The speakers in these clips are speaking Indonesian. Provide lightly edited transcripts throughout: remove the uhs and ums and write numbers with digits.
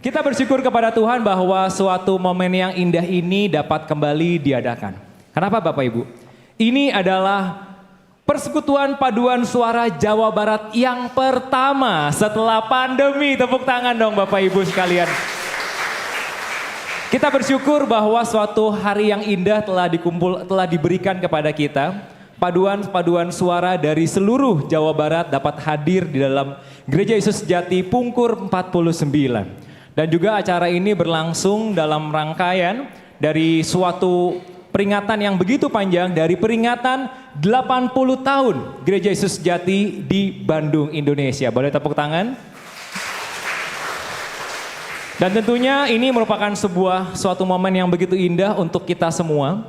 Kita bersyukur kepada Tuhan bahwa suatu momen yang indah ini dapat kembali diadakan. Kenapa Bapak Ibu? Ini adalah persekutuan paduan suara Jawa Barat yang pertama setelah pandemi. Tepuk tangan dong Bapak Ibu sekalian. Kita bersyukur bahwa suatu hari yang indah telah diberikan kepada kita. Paduan suara dari seluruh Jawa Barat dapat hadir di dalam Gereja Yesus Sejati Pungkur 49. Dan juga acara ini berlangsung dalam rangkaian dari suatu peringatan yang begitu panjang, dari peringatan 80 tahun Gereja Yesus Sejati di Bandung, Indonesia. Boleh tepuk tangan? Dan tentunya ini merupakan suatu momen yang begitu indah untuk kita semua.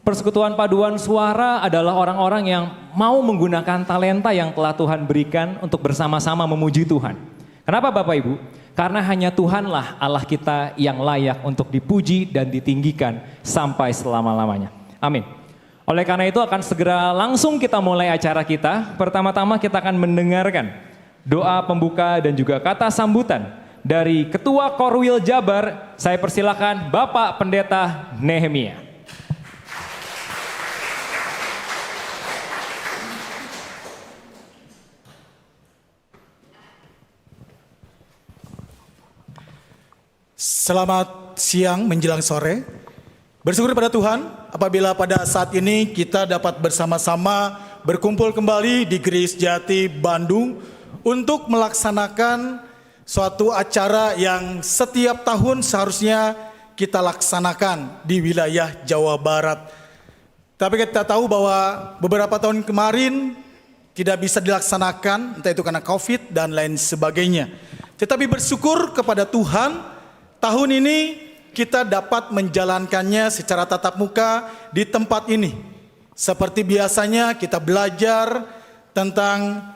Persekutuan paduan suara adalah orang-orang yang mau menggunakan talenta yang telah Tuhan berikan untuk bersama-sama memuji Tuhan. Kenapa Bapak Ibu? Karena hanya Tuhanlah Allah kita yang layak untuk dipuji dan ditinggikan sampai selama-lamanya. Amin. Oleh karena itu akan segera langsung kita mulai acara kita. Pertama-tama kita akan mendengarkan doa pembuka dan juga kata sambutan dari Ketua Korwil Jabar. Saya persilakan Bapak Pendeta Nehemia. Selamat siang menjelang sore. Bersyukur pada Tuhan apabila pada saat ini kita dapat bersama-sama berkumpul kembali di Gereja Sejati Bandung untuk melaksanakan suatu acara yang setiap tahun seharusnya kita laksanakan di wilayah Jawa Barat. Tapi kita tahu bahwa beberapa tahun kemarin tidak bisa dilaksanakan, entah itu karena COVID dan lain sebagainya. Tetapi bersyukur kepada Tuhan, tahun ini kita dapat menjalankannya secara tatap muka di tempat ini. Seperti biasanya kita belajar tentang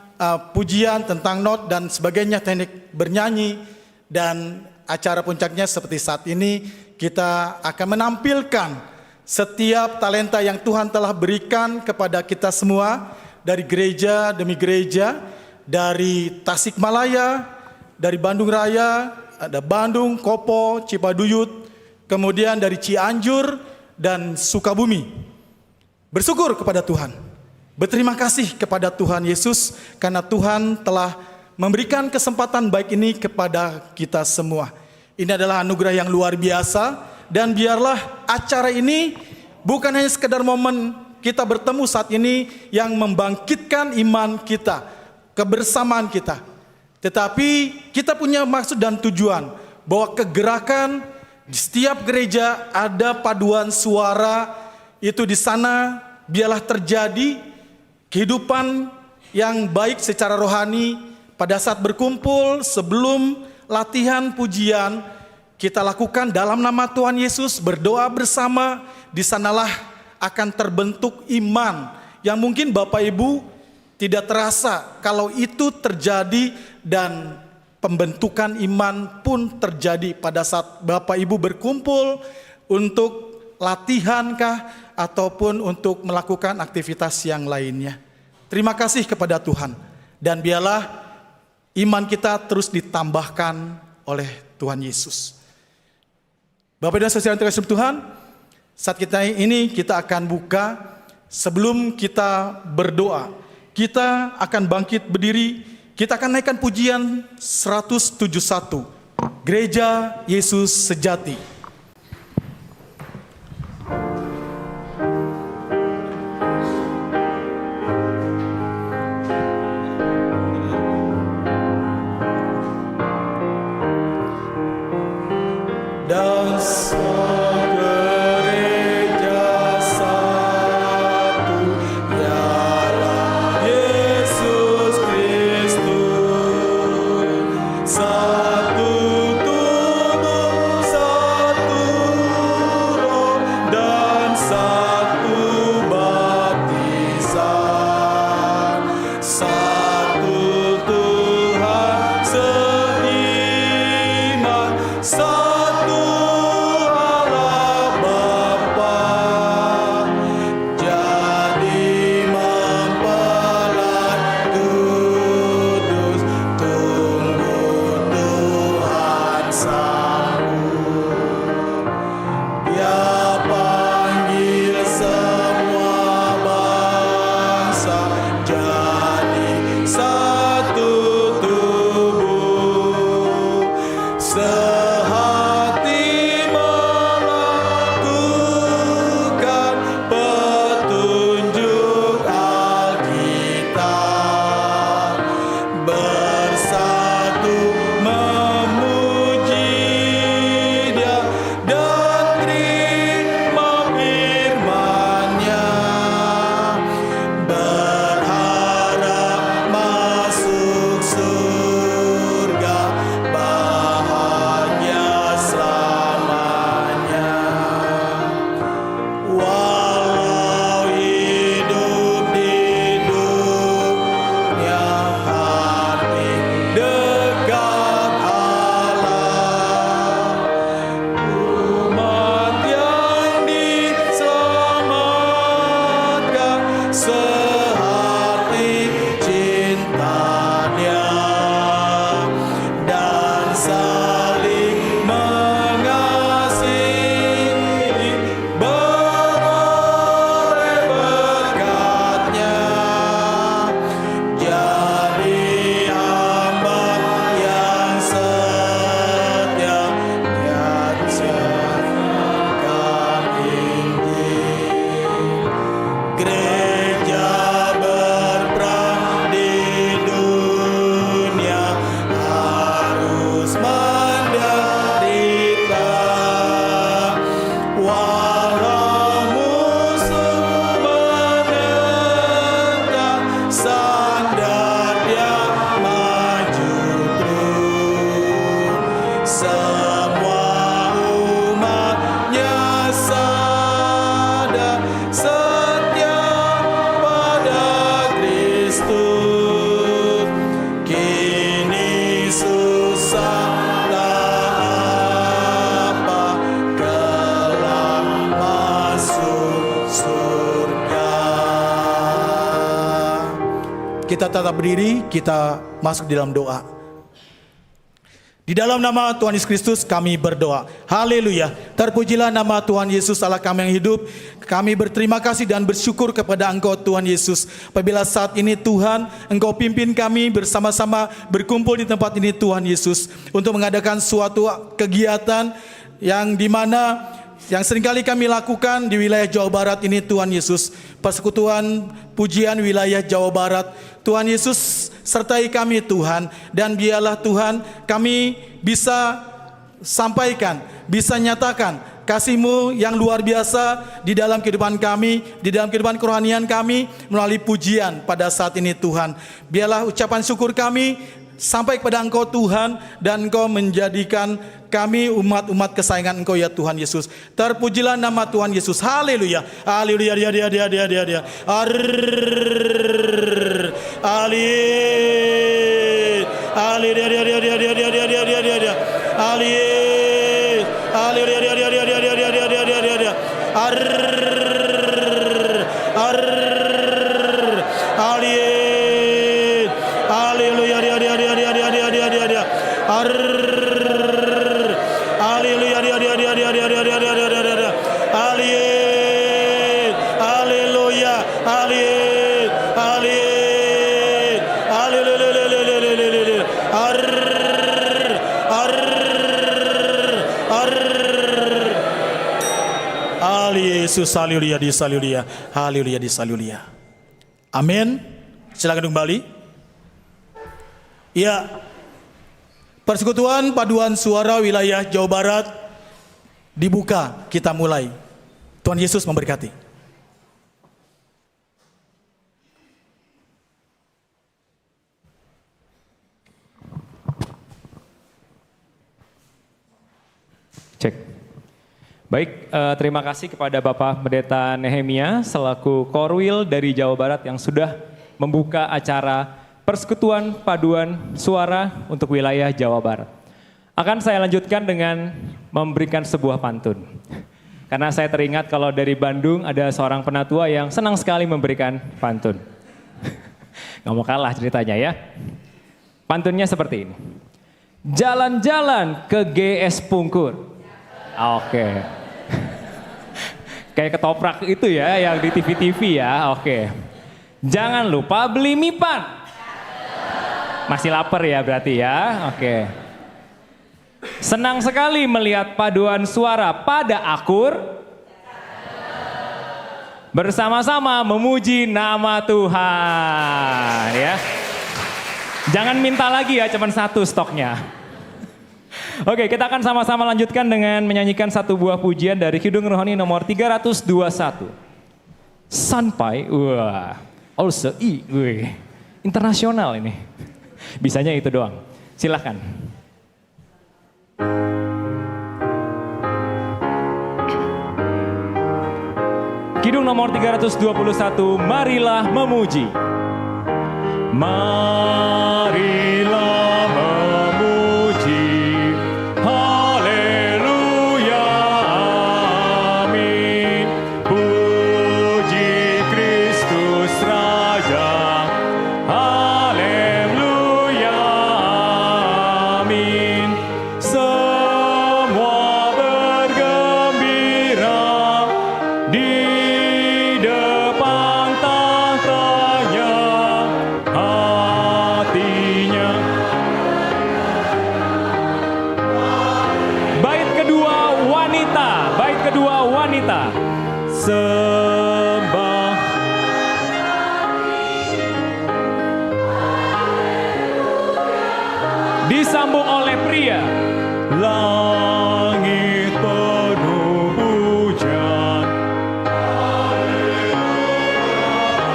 pujian, tentang not dan sebagainya, teknik bernyanyi. Dan acara puncaknya seperti saat ini kita akan menampilkan setiap talenta yang Tuhan telah berikan kepada kita semua. Dari gereja demi gereja, dari Tasikmalaya, dari Bandung Raya, ada Bandung, Kopo, Cipaduyut, kemudian dari Cianjur dan Sukabumi. Bersyukur kepada Tuhan. Berterima kasih kepada Tuhan Yesus karena Tuhan telah memberikan kesempatan baik ini kepada kita semua. Ini adalah anugerah yang luar biasa dan biarlah acara ini bukan hanya sekedar momen kita bertemu saat ini yang membangkitkan iman kita, kebersamaan kita. Tetapi kita punya maksud dan tujuan bahwa kegerakan di setiap gereja ada paduan suara itu di sana biarlah terjadi kehidupan yang baik secara rohani pada saat berkumpul sebelum latihan pujian kita lakukan dalam nama Tuhan Yesus berdoa bersama. Di sanalah akan terbentuk iman yang mungkin Bapak Ibu tidak terasa kalau itu terjadi, dan pembentukan iman pun terjadi pada saat Bapak Ibu berkumpul untuk latihan kah ataupun untuk melakukan aktivitas yang lainnya. Terima kasih kepada Tuhan dan biarlah iman kita terus ditambahkan oleh Tuhan Yesus. Bapak dan Saudara yang terkasih Tuhan, saat kita akan buka. Sebelum kita berdoa, kita akan bangkit berdiri, kita akan naikkan pujian 171, Gereja Yesus Sejati. Dan Sa saling mengasihi, beroleh berkatnya, jadi hamba yang setia dan jalankan Injil. Gereja berperan di dunia harus menderita, walau musuh menentang, sadar dia maju terus. Semua umatnya sadar setia pada Kristus. Kini susah tak apa, kelak masuk surga. Kita tetap berdiri, kita masuk di dalam doa. Di dalam nama Tuhan Yesus Kristus kami berdoa. Haleluya. Terpujilah nama Tuhan Yesus Allah kami yang hidup. Kami berterima kasih dan bersyukur kepada Engkau Tuhan Yesus. Apabila saat ini Tuhan Engkau pimpin kami bersama-sama berkumpul di tempat ini Tuhan Yesus. Untuk mengadakan suatu kegiatan yang dimana yang seringkali kami lakukan di wilayah Jawa Barat ini Tuhan Yesus. Persekutuan pujian wilayah Jawa Barat. Tuhan Yesus sertai kami Tuhan. Dan biarlah Tuhan kami bisa sampaikan, bisa nyatakan kasih-Mu yang luar biasa di dalam kehidupan kami, di dalam kehidupan kerohanian kami melalui pujian pada saat ini Tuhan. Biarlah ucapan syukur kami sampai kepada Engkau Tuhan, dan Engkau menjadikan kami umat-umat kesayangan Engkau ya Tuhan Yesus. Terpujilah nama Tuhan Yesus. Haleluya. Haleluya. Haleluya. Yesus, haleluya, haleluya, haleluya, haleluya. Amin. Silakan kembali. Ya, persekutuan paduan suara wilayah Jawa Barat dibuka, kita mulai. Tuhan Yesus memberkati. Cek. Baik, terima kasih kepada Bapak Pendeta Nehemia selaku Korwil dari Jawa Barat yang sudah membuka acara Persekutuan Paduan Suara untuk wilayah Jawa Barat. Akan saya lanjutkan dengan memberikan sebuah pantun. Karena saya teringat kalau dari Bandung ada seorang penatua yang senang sekali memberikan pantun. Nggak mau kalah ceritanya ya. Pantunnya seperti ini. Jalan-jalan ke GS Pungkur. Oke. Kayak ketoprak itu ya yang di TV-TV ya. Oke. Jangan lupa beli mipan. Masih lapar ya berarti ya. Oke. Senang sekali melihat paduan suara pada akur. Bersama-sama memuji nama Tuhan ya. Jangan minta lagi ya, cuma satu stoknya. Oke, kita akan sama-sama lanjutkan dengan menyanyikan satu buah pujian dari Kidung Rohani nomor 321. Sampai, wah, also internasional ini. Bisanya itu doang. Silahkan. Kidung nomor 321, marilah memuji. Marilah memuji. Haleluya, amin. Puji Kristus Raja. Haleluya, amin. Bait kedua wanita. Sembah. Disambung oleh pria. Langit penuh hujan.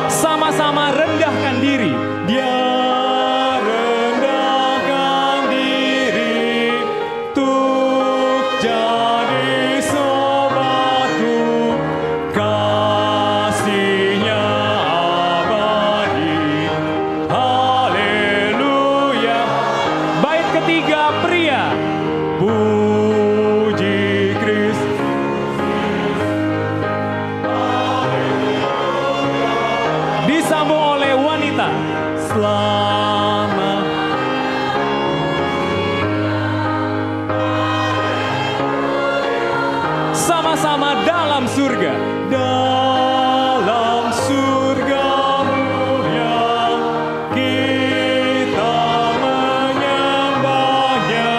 Sama-sama rendahkan diri. Dia rendahkan diri untuk jadi sobatku. Kasihnya abadi. Haleluya. Bait ketiga pria. Puji Kristus. Disambung oleh wanita. Selamat. Sama-sama dalam surga. Dalam surgamu yang kita menyembahnya.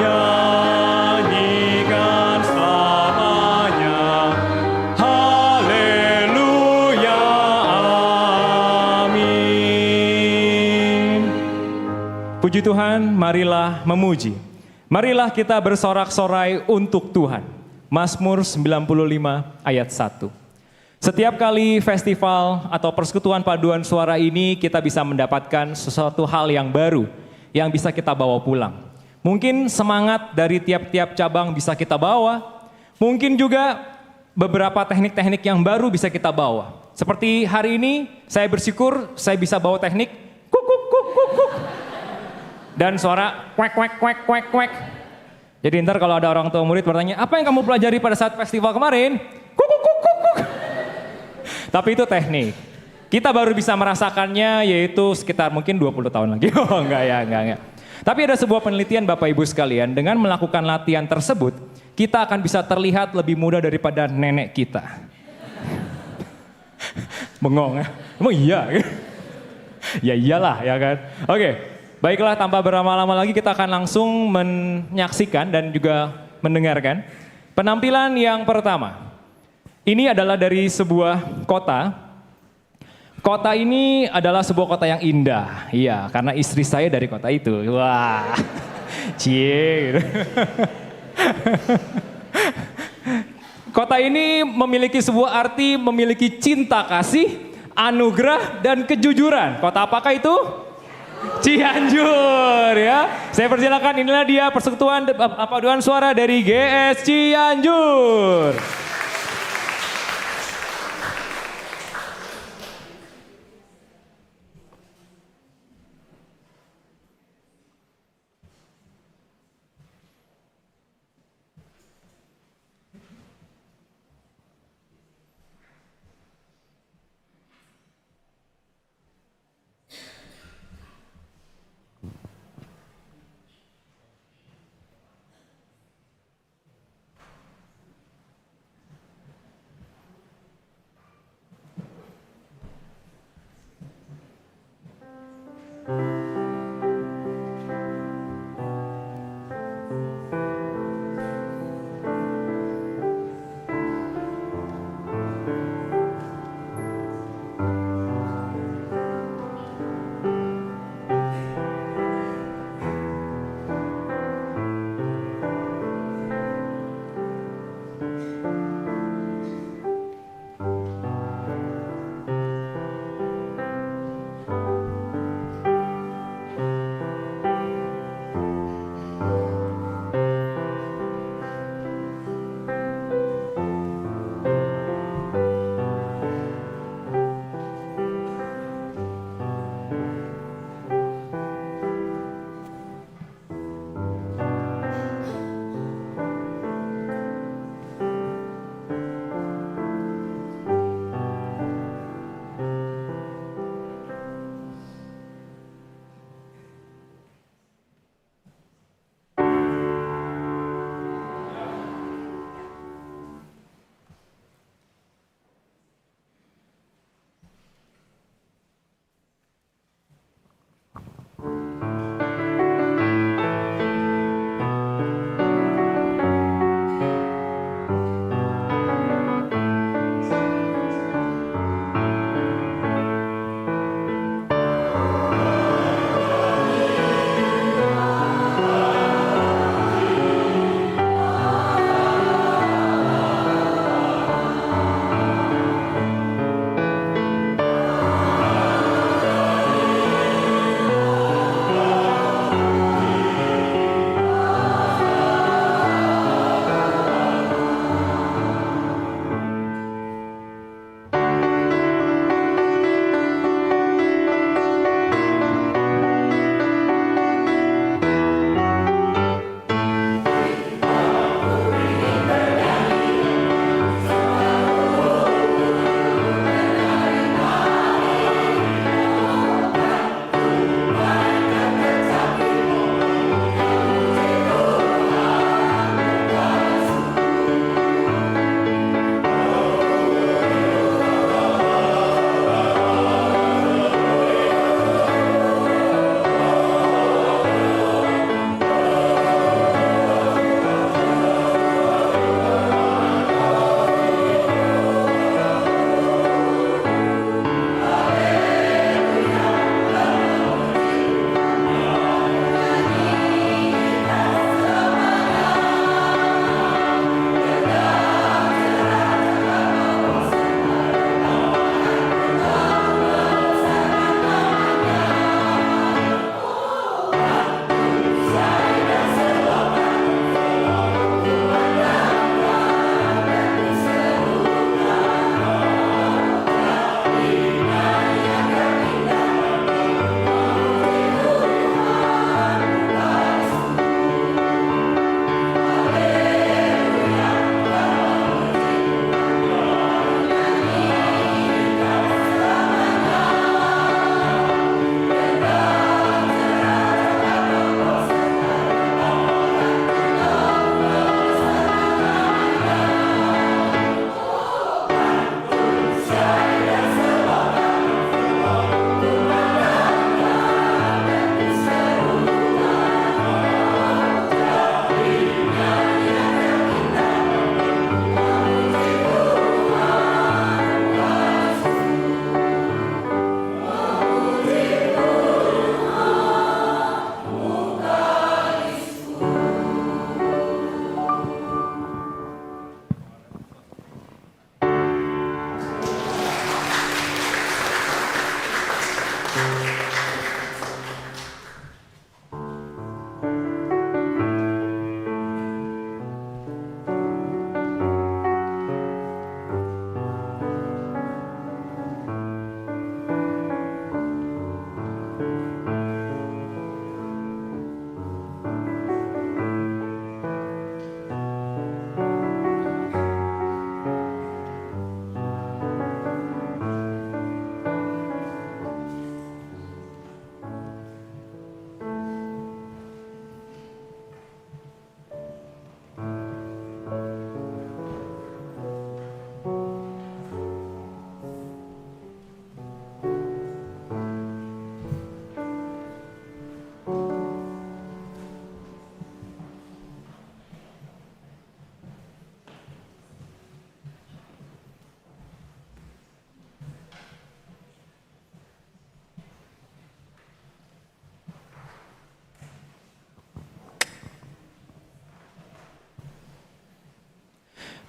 Nyanyikan selamanya. Haleluya, amin. Puji Tuhan, marilah memuji. Marilah kita bersorak-sorai untuk Tuhan. Mazmur 95 ayat 1. Setiap kali festival atau persekutuan paduan suara ini kita bisa mendapatkan sesuatu hal yang baru yang bisa kita bawa pulang. Mungkin semangat dari tiap-tiap cabang bisa kita bawa. Mungkin juga beberapa teknik-teknik yang baru bisa kita bawa. Seperti hari ini saya bersyukur saya bisa bawa teknik kuk kuk kuk kuk kuk. Dan suara kwek kwek kwek kwek kwek. Jadi ntar kalau ada orang tua murid bertanya, apa yang kamu pelajari pada saat festival kemarin? Kuk kuk kuk kuk kuk. Tapi itu teknik. Kita baru bisa merasakannya yaitu sekitar mungkin 20 tahun lagi. Oh enggak ya, enggak. Tapi ada sebuah penelitian Bapak Ibu sekalian, dengan melakukan latihan tersebut, kita akan bisa terlihat lebih muda daripada nenek kita. Bengong ya? Emang iya? Ya iyalah ya kan? Oke. Baiklah, tanpa berlama-lama lagi kita akan langsung menyaksikan dan juga mendengarkan penampilan yang pertama. Ini adalah dari sebuah kota. Kota ini adalah sebuah kota yang indah. Iya, karena istri saya dari kota itu. Wah, cie. Gitu. Kota ini memiliki sebuah arti, memiliki cinta kasih, anugerah, dan kejujuran. Kota apakah itu? Cianjur ya. Saya persilakan, inilah dia persekutuan paduan suara dari GS Cianjur.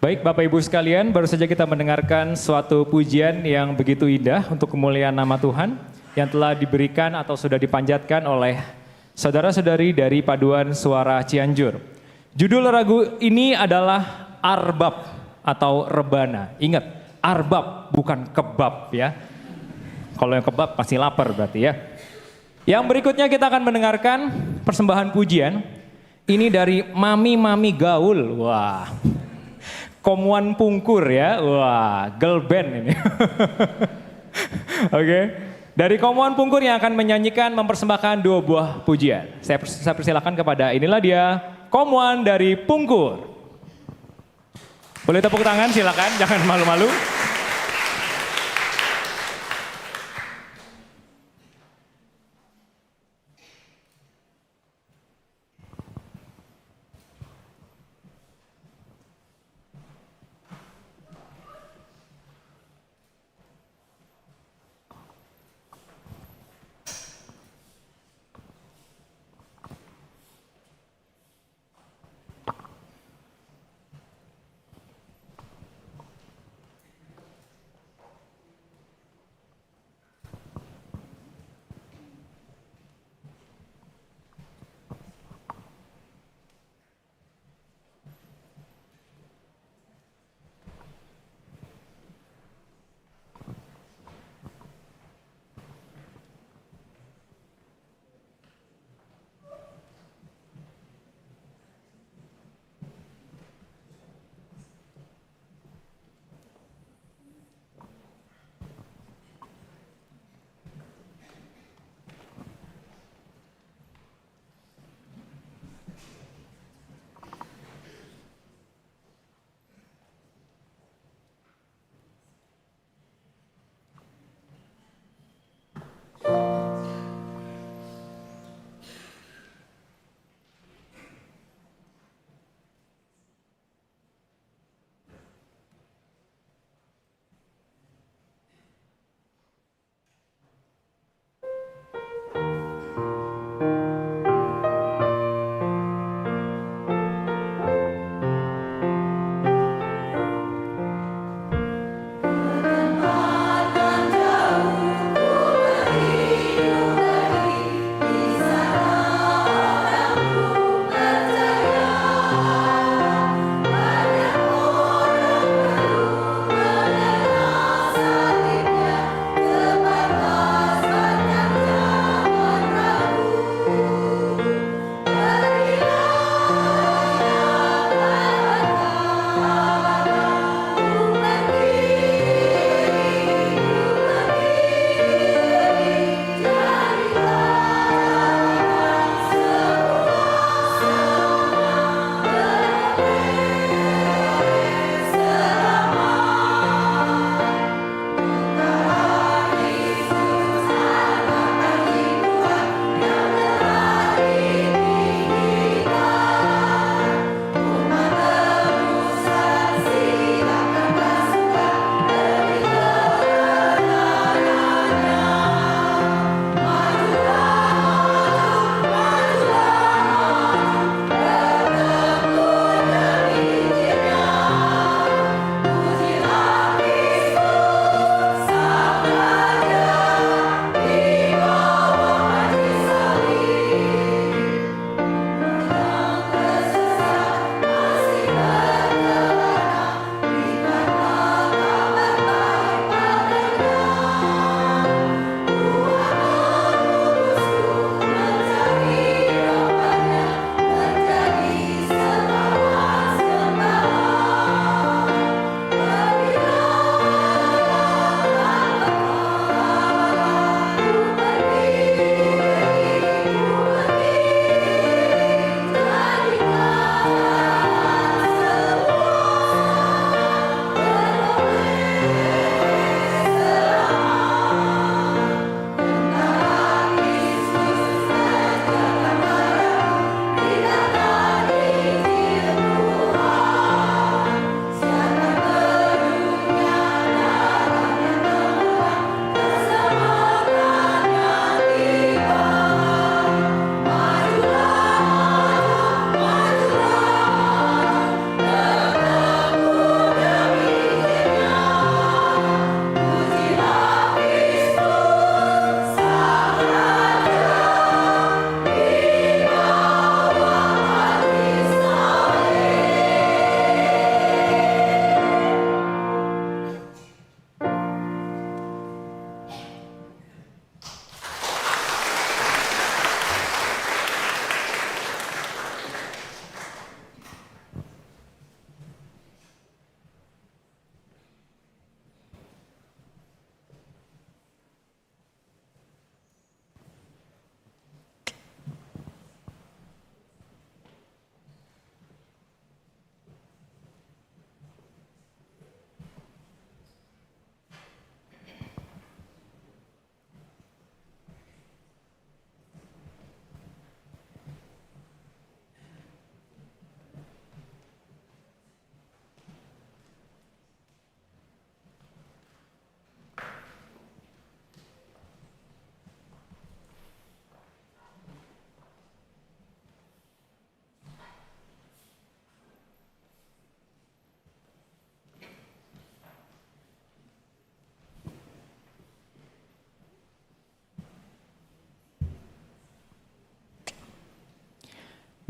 Baik Bapak Ibu sekalian, baru saja kita mendengarkan suatu pujian yang begitu indah untuk kemuliaan nama Tuhan yang telah diberikan atau sudah dipanjatkan oleh saudara-saudari dari Paduan Suara Cianjur. Judul lagu ini adalah Arbab atau Rebana. Ingat, Arbab bukan kebab ya. Kalau yang kebab pasti lapar berarti ya. Yang berikutnya kita akan mendengarkan persembahan pujian. Ini dari Mami-Mami Gaul. Wah. Komuan Pungkur ya, wah, girl band ini. Oke, dari Komuan Pungkur yang akan menyanyikan mempersembahkan 2 buah pujian. Saya persilakan kepada inilah dia, Komuan dari Pungkur. Boleh tepuk tangan silakan, jangan malu-malu.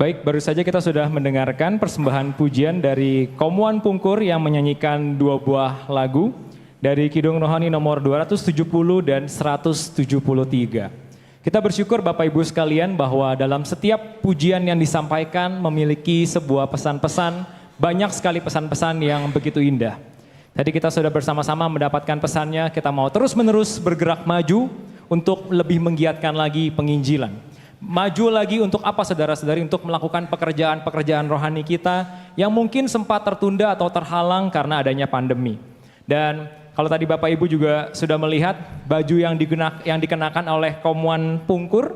Baik, baru saja kita sudah mendengarkan persembahan pujian dari Komuan Pungkur yang menyanyikan dua buah lagu dari Kidung Rohani nomor 270 dan 173. Kita bersyukur Bapak Ibu sekalian bahwa dalam setiap pujian yang disampaikan memiliki sebuah pesan-pesan, banyak sekali pesan-pesan yang begitu indah. Tadi kita sudah bersama-sama mendapatkan pesannya, kita mau terus-menerus bergerak maju untuk lebih menggiatkan lagi penginjilan. Maju lagi untuk apa saudara-saudari? Untuk melakukan pekerjaan-pekerjaan rohani kita yang mungkin sempat tertunda atau terhalang karena adanya pandemi. Dan kalau tadi Bapak Ibu juga sudah melihat baju yang dikenakan oleh Komuan Pungkur.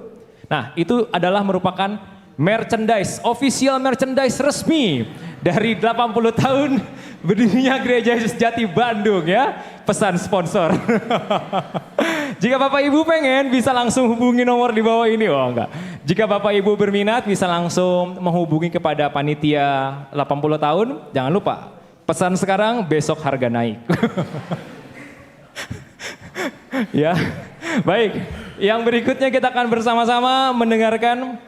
Nah itu adalah merupakan merchandise, official merchandise resmi dari 80 tahun berdirinya Gereja Yesus Jati Bandung ya. Pesan sponsor. Jika Bapak Ibu pengen bisa langsung hubungi nomor di bawah ini. Oh enggak. Jika Bapak Ibu berminat bisa langsung menghubungi kepada panitia 80 tahun. Jangan lupa pesan sekarang besok harga naik. Ya. Baik. Yang berikutnya kita akan bersama-sama mendengarkan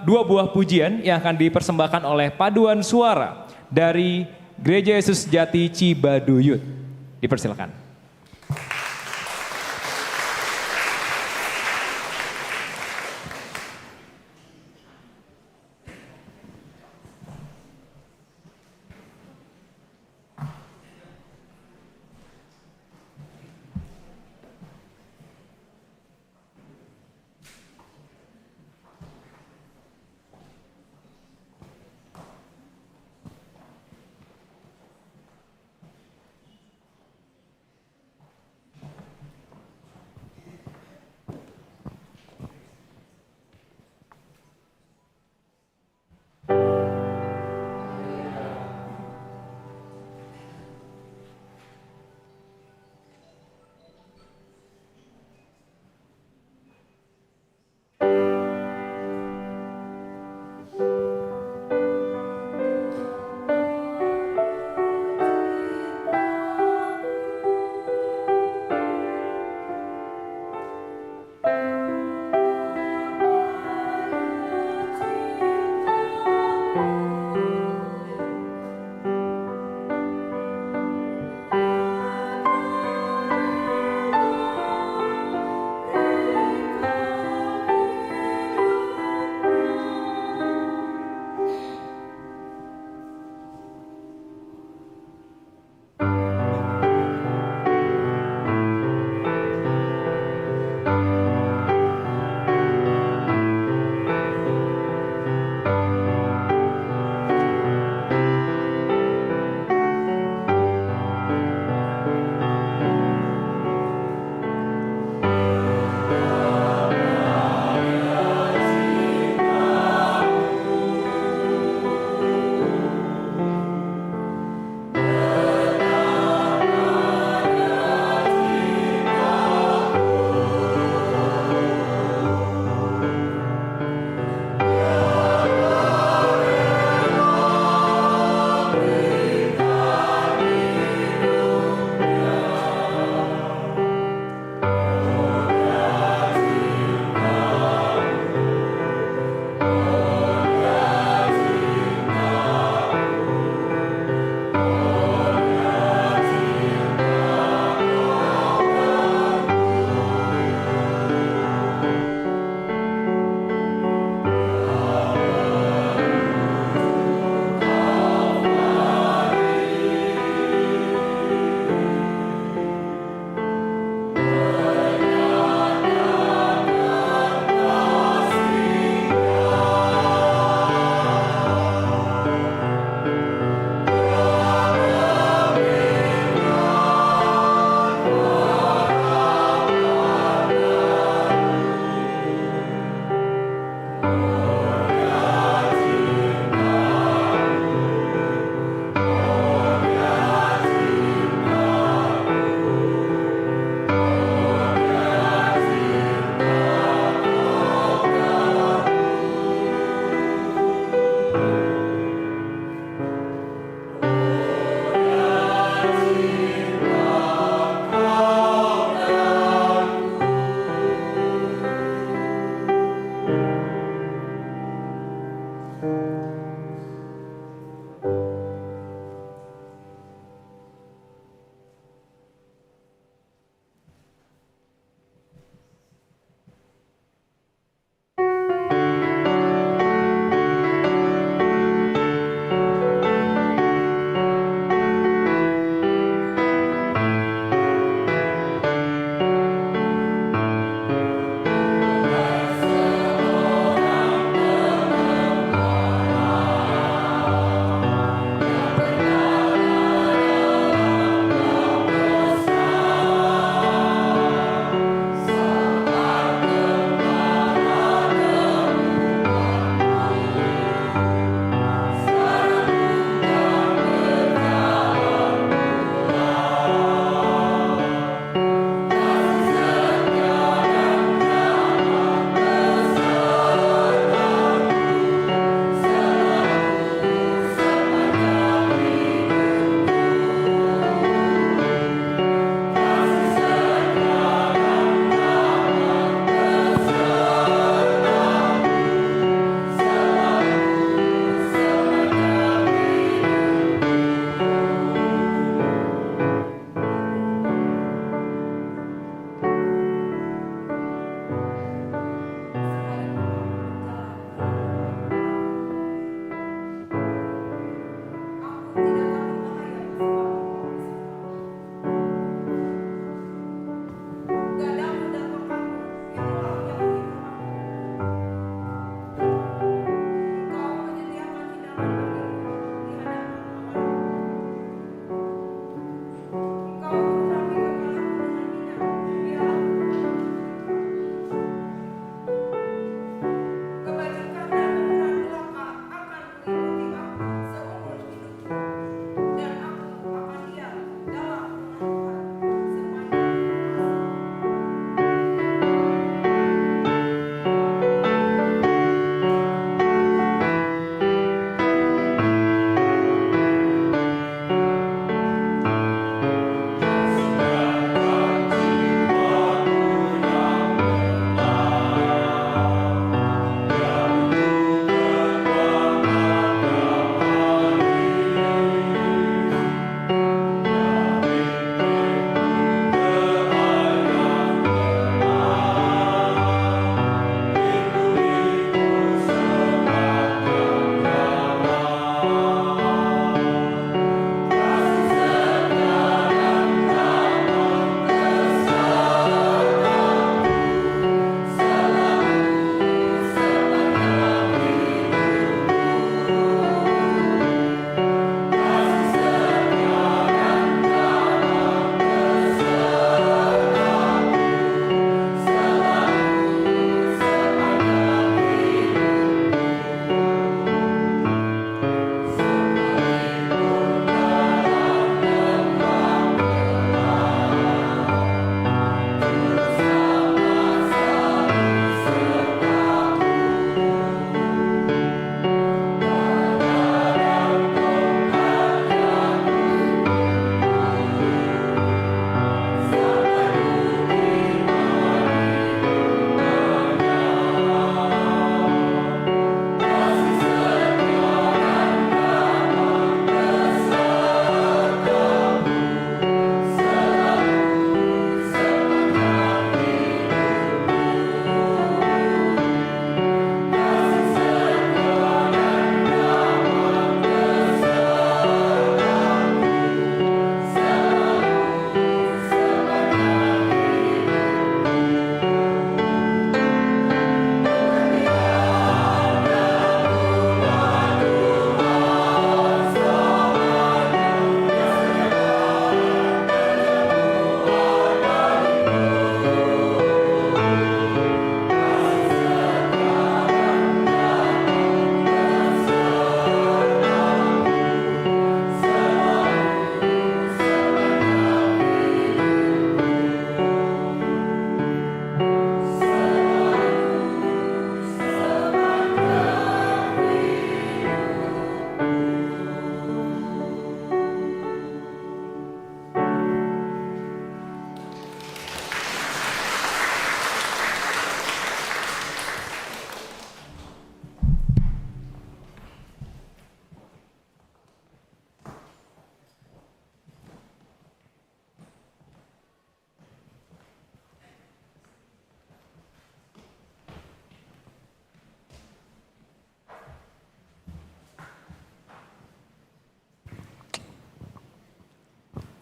dua buah pujian yang akan dipersembahkan oleh paduan suara dari Gereja Yesus Jati Cibaduyut. Dipersilakan.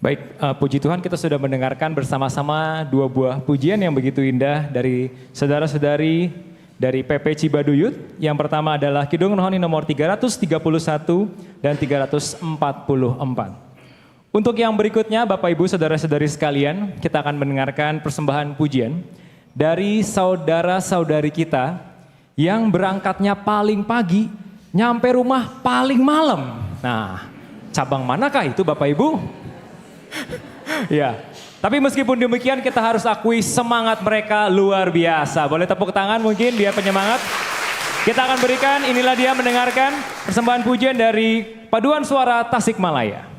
Baik, puji Tuhan kita sudah mendengarkan bersama-sama dua buah pujian yang begitu indah dari saudara-saudari dari PP Cibaduyut. Yang pertama adalah Kidung Rohani nomor 331 dan 344. Untuk yang berikutnya Bapak Ibu saudara-saudari sekalian, kita akan mendengarkan persembahan pujian dari saudara-saudari kita yang berangkatnya paling pagi, nyampe rumah paling malam. Nah, cabang manakah itu Bapak Ibu? Ya, tapi meskipun demikian kita harus akui semangat mereka luar biasa. Boleh tepuk tangan mungkin biar penyemangat. Kita akan berikan, inilah dia mendengarkan persembahan pujian dari Paduan Suara Tasikmalaya.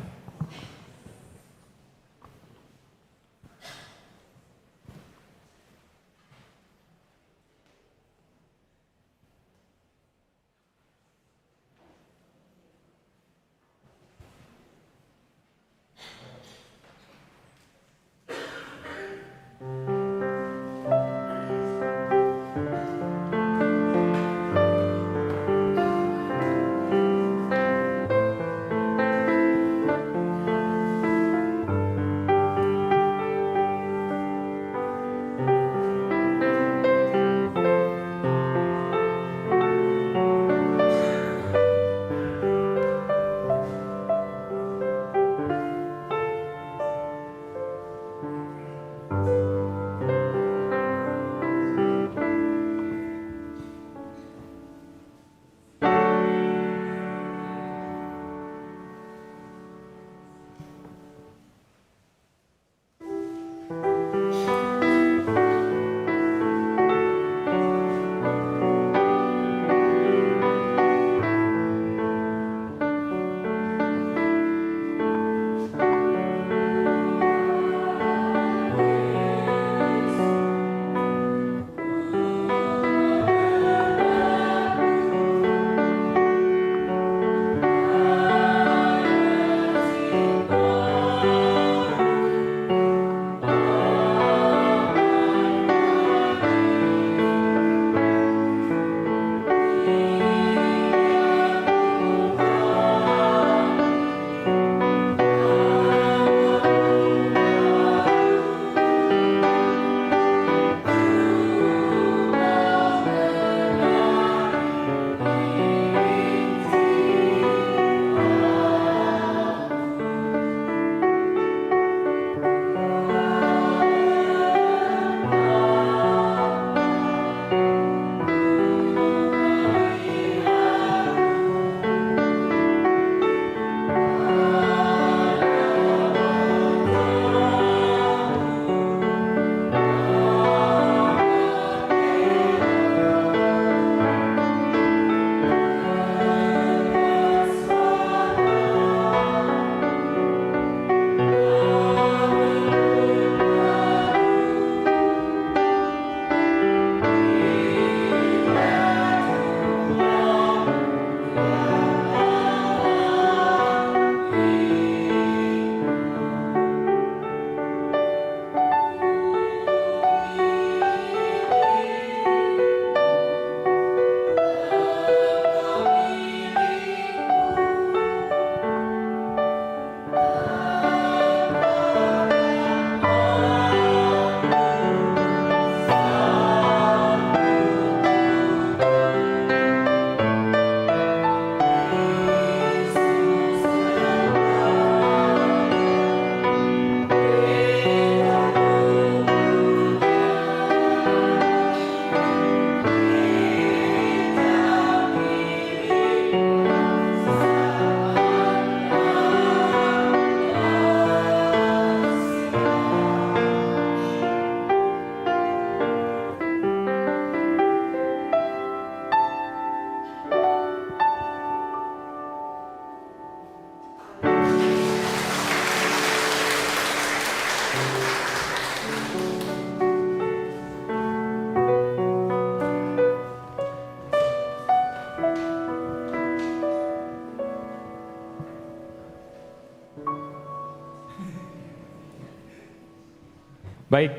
Baik,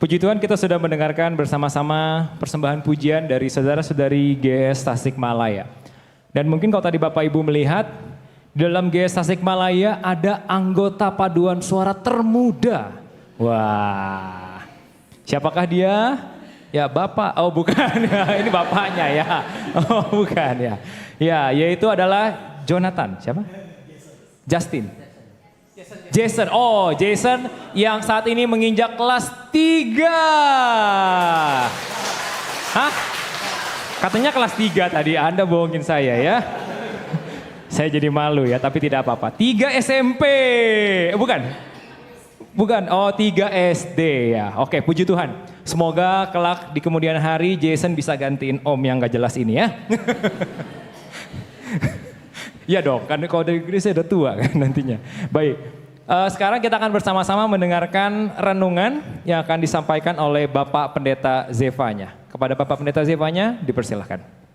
puji Tuhan kita sudah mendengarkan bersama-sama persembahan pujian dari saudara-saudari GS Tasikmalaya. Dan mungkin kalau tadi Bapak Ibu melihat, Dalam GS Tasikmalaya ada anggota paduan suara termuda. Wah, siapakah dia? Ya Bapak, oh bukan, ini bapaknya ya. Oh bukan ya. Ya, yaitu adalah Jonathan, siapa? Justin. Jason, oh Jason yang saat ini menginjak kelas 3. Hah? Katanya kelas 3 tadi, Anda bohongin saya ya. Saya jadi malu ya, tapi tidak apa-apa. 3 SMP, bukan? Bukan, oh 3 SD ya. Oke, puji Tuhan. Semoga kelak di kemudian hari Jason bisa gantiin Om yang gak jelas ini ya. Iya dong, kan kalau dari saya udah tua kan nantinya. Baik, sekarang kita akan bersama-sama mendengarkan renungan yang akan disampaikan oleh Bapak Pendeta Zevanya. Kepada Bapak Pendeta Zevanya, dipersilahkan.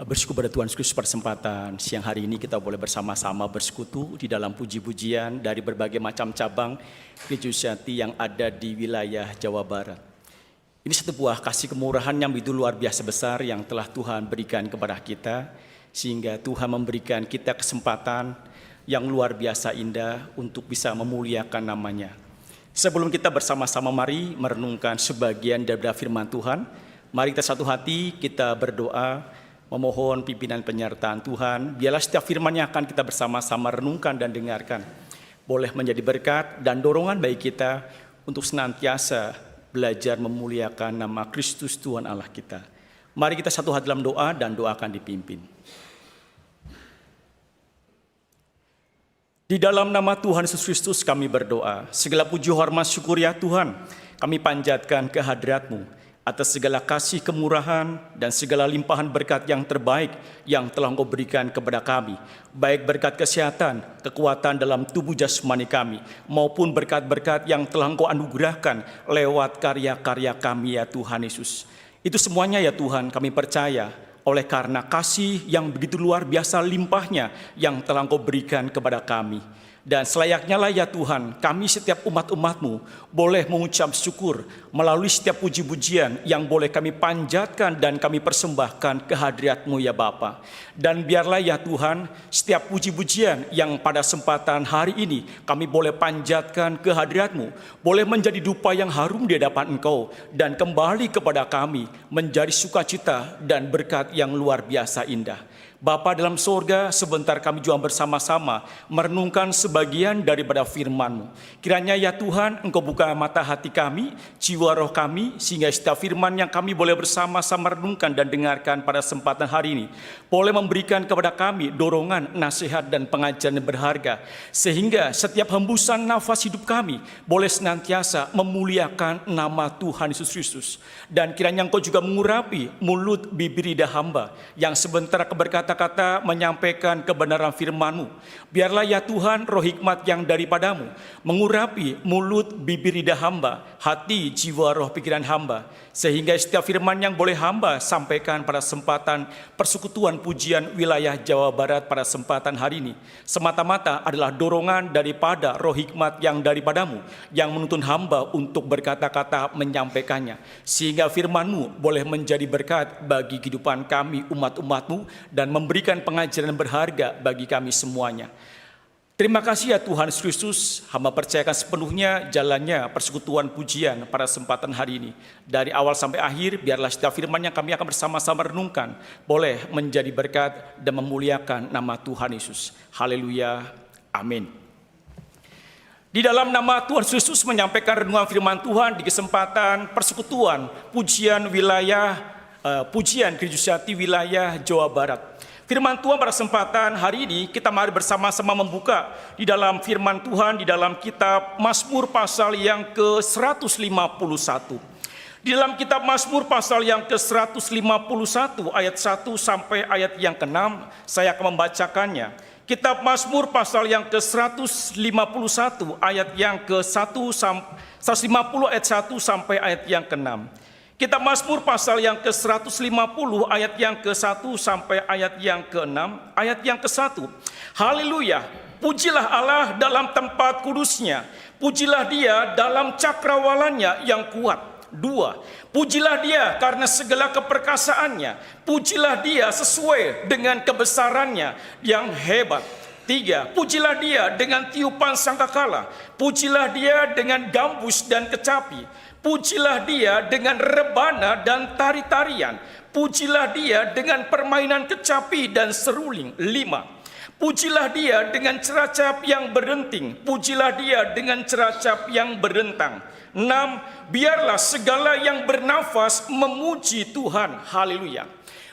Bersyukur pada Tuhan Yesus pada kesempatan siang hari ini kita boleh bersama-sama bersekutu di dalam puji-pujian dari berbagai macam cabang Gereja Jati yang ada di wilayah Jawa Barat. Ini satu buah kasih kemurahan yang begitu luar biasa besar yang telah Tuhan berikan kepada kita, sehingga Tuhan memberikan kita kesempatan yang luar biasa indah untuk bisa memuliakan namanya. Sebelum kita bersama-sama mari merenungkan sebagian dari firman Tuhan, mari kita satu hati kita berdoa, memohon pimpinan penyertaan Tuhan, biarlah setiap firman yang akan kita bersama-sama renungkan dan dengarkan boleh menjadi berkat dan dorongan bagi kita untuk senantiasa belajar memuliakan nama Kristus Tuhan Allah kita. Mari kita satu hati dalam doa dan doa akan dipimpin. Di dalam nama Tuhan Yesus Kristus kami berdoa, segala puji hormat syukur ya Tuhan, kami panjatkan ke hadirat-Mu atas segala kasih kemurahan dan segala limpahan berkat yang terbaik yang telah Engkau berikan kepada kami. Baik berkat kesehatan, kekuatan dalam tubuh jasmani kami, maupun berkat-berkat yang telah Engkau anugerahkan lewat karya-karya kami ya Tuhan Yesus. Itu semuanya ya Tuhan kami percaya oleh karena kasih yang begitu luar biasa limpahnya yang telah Engkau berikan kepada kami. Dan selayaknya lah ya Tuhan, kami setiap umat-umat-Mu boleh mengucap syukur melalui setiap puji-pujian yang boleh kami panjatkan dan kami persembahkan ke hadirat-Mu ya Bapa. Dan biarlah ya Tuhan, setiap puji-pujian yang pada kesempatan hari ini kami boleh panjatkan ke hadirat-Mu, boleh menjadi dupa yang harum di hadapan Engkau dan kembali kepada kami menjadi sukacita dan berkat yang luar biasa indah. Bapa dalam sorga, sebentar kami juga bersama-sama merenungkan sebagian daripada firman-Mu. Kiranya ya Tuhan, Engkau buka mata hati kami, jiwa roh kami, sehingga setiap firman yang kami boleh bersama-sama renungkan dan dengarkan pada kesempatan hari ini, boleh memberikan kepada kami dorongan, nasihat, dan pengajaran yang berharga, sehingga setiap hembusan nafas hidup kami boleh senantiasa memuliakan nama Tuhan Yesus Kristus. Dan kiranya Engkau juga mengurapi mulut bibir lidah hamba, yang sebentar berkata-kata menyampaikan kebenaran firman-Mu. Biarlah ya Tuhan roh hikmat yang daripadamu mengurapi mulut bibir lidah hamba, hati, jiwa, roh, pikiran hamba, sehingga setiap firman yang boleh hamba sampaikan pada kesempatan persekutuan pujian wilayah Jawa Barat pada kesempatan hari ini semata-mata adalah dorongan daripada roh hikmat yang daripadamu yang menuntun hamba untuk berkata-kata menyampaikannya, sehingga firman-Mu boleh menjadi berkat bagi kehidupan kami umat-umat-Mu dan memberikan pengajaran berharga bagi kami semuanya. Terima kasih ya Tuhan Kristus, hamba percayakan sepenuhnya jalannya persekutuan pujian pada kesempatan hari ini. Dari awal sampai akhir, biarlah setiap firman yang kami akan bersama-sama renungkan boleh menjadi berkat dan memuliakan nama Tuhan Yesus. Haleluya, amin. Di dalam nama Tuhan Yesus menyampaikan renungan firman Tuhan di kesempatan persekutuan pujian wilayah pujian Gereja Jati wilayah Jawa Barat. Firman Tuhan pada kesempatan hari ini kita mari bersama-sama membuka di dalam firman Tuhan di dalam kitab Mazmur pasal yang ke-151. Di dalam kitab Mazmur pasal yang ke-151 ayat 1 sampai ayat yang ke-6 saya akan membacakannya. Kitab Mazmur pasal yang ke-151 ayat yang ke-1 150 ayat 1 sampai ayat yang ke-6. Kitab Mazmur pasal yang ke-150 ayat yang ke-1 sampai ayat yang ke-6, ayat yang ke-1. Haleluya, pujilah Allah dalam tempat kudusnya, Pujilah Dia dalam cakrawalannya yang kuat. 2. Pujilah Dia karena segala keperkasaannya. Pujilah Dia sesuai dengan kebesarannya yang hebat. 3. Pujilah Dia dengan tiupan sangkakala. Pujilah Dia dengan gambus dan kecapi. Pujilah Dia dengan rebana dan tari-tarian. Pujilah Dia dengan permainan kecapi dan seruling. 5. Pujilah Dia dengan ceracap yang berenting. Pujilah Dia dengan ceracap yang berentang. 6. Biarlah segala yang bernafas memuji Tuhan. Haleluya.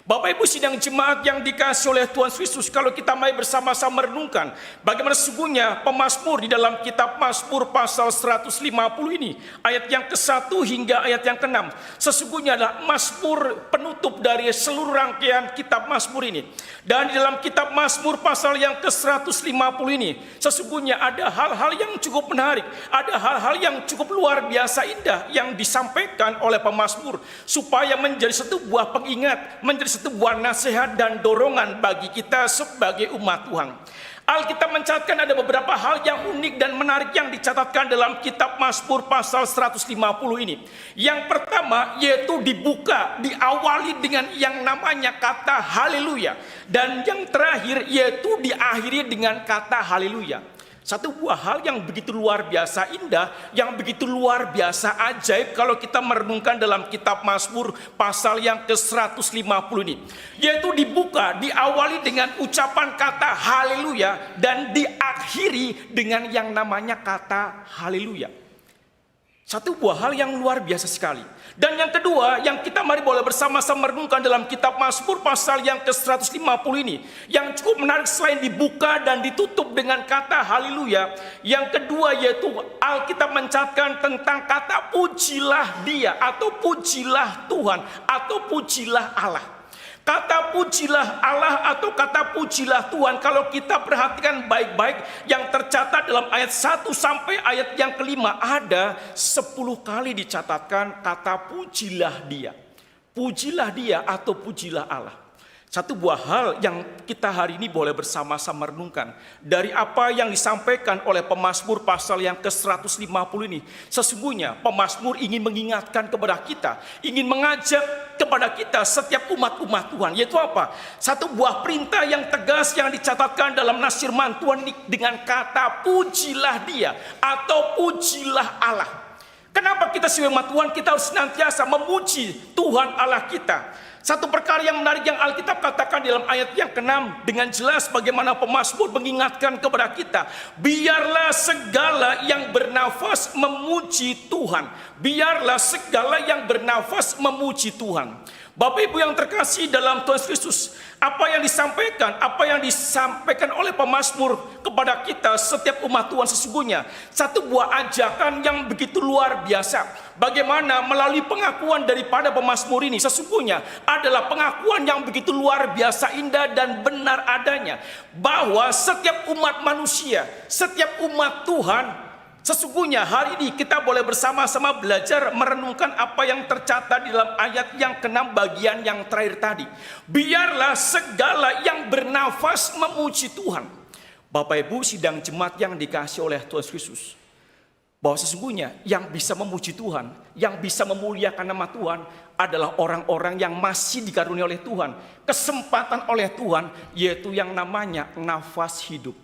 Bapak Ibu sidang jemaat yang dikasihi oleh Tuhan Yesus, kalau kita mari bersama-sama merenungkan bagaimana sesungguhnya pemazmur di dalam kitab Mazmur pasal 150 ini, ayat yang ke-1 hingga ayat yang ke-6, sesungguhnya adalah mazmur penutup dari seluruh rangkaian kitab Mazmur ini. Dan di dalam kitab Mazmur pasal yang ke-150 ini, sesungguhnya ada hal-hal yang cukup menarik, ada hal-hal yang cukup luar biasa indah yang disampaikan oleh pemazmur supaya menjadi satu buah pengingat, menjadi satu buah nasihat dan dorongan bagi kita sebagai umat Tuhan. Alkitab mencatatkan ada beberapa hal yang unik dan menarik yang dicatatkan dalam kitab Mazmur pasal 150 ini. Yang pertama yaitu diawali dengan yang namanya kata haleluya. Dan yang terakhir yaitu diakhiri dengan kata haleluya. Satu buah hal yang begitu luar biasa indah, yang begitu luar biasa ajaib kalau kita merenungkan dalam kitab Mazmur pasal yang ke-150 ini. Yaitu diawali dengan ucapan kata haleluya dan diakhiri dengan yang namanya kata haleluya. Satu buah hal yang luar biasa sekali. Dan yang kedua yang kita mari boleh bersama-sama merenungkan dalam kitab Mazmur pasal yang ke-150 ini, yang cukup menarik selain dibuka dan ditutup dengan kata haleluya, yang kedua yaitu Alkitab mencatatkan tentang kata pujilah Dia atau pujilah Tuhan atau pujilah Allah. Kata pujilah Allah atau kata pujilah Tuhan, kalau kita perhatikan baik-baik yang tercatat dalam ayat 1 sampai ayat yang kelima, ada 10 kali dicatatkan kata pujilah Dia. Pujilah Dia atau pujilah Allah. Satu buah hal yang kita hari ini boleh bersama-sama renungkan dari apa yang disampaikan oleh pemazmur pasal yang ke-150 ini. Sesungguhnya pemazmur ingin mengingatkan kepada kita, ingin mengajak kepada kita setiap umat-umat Tuhan, yaitu apa? Satu buah perintah yang tegas yang dicatatkan dalam nas firman Tuhan ini dengan kata pujilah Dia atau pujilah Allah. Kenapa kita sebagai umat Tuhan kita harus senantiasa memuji Tuhan Allah kita? Satu perkara yang menarik yang Alkitab katakan dalam ayat yang ke-6 dengan jelas bagaimana pemazmur mengingatkan kepada kita, biarlah segala yang bernafas memuji Tuhan. Biarlah segala yang bernafas memuji Tuhan. Bapak Ibu yang terkasih dalam Tuhan Yesus, apa yang disampaikan oleh pemazmur kepada kita setiap umat Tuhan sesungguhnya satu buah ajakan yang begitu luar biasa. Bagaimana melalui pengakuan daripada pemazmur ini sesungguhnya adalah pengakuan yang begitu luar biasa indah dan benar adanya, bahwa setiap umat manusia, setiap umat Tuhan, sesungguhnya hari ini kita boleh bersama-sama belajar merenungkan apa yang tercatat di dalam ayat yang ke-6 bagian yang terakhir tadi. Biarlah segala yang bernafas memuji Tuhan. Bapak Ibu sidang jemaat yang dikasihi oleh Tuhan Yesus, bahwa sesungguhnya yang bisa memuji Tuhan, yang bisa memuliakan nama Tuhan adalah orang-orang yang masih dikaruniai oleh Tuhan, kesempatan oleh Tuhan, yaitu yang namanya nafas hidup.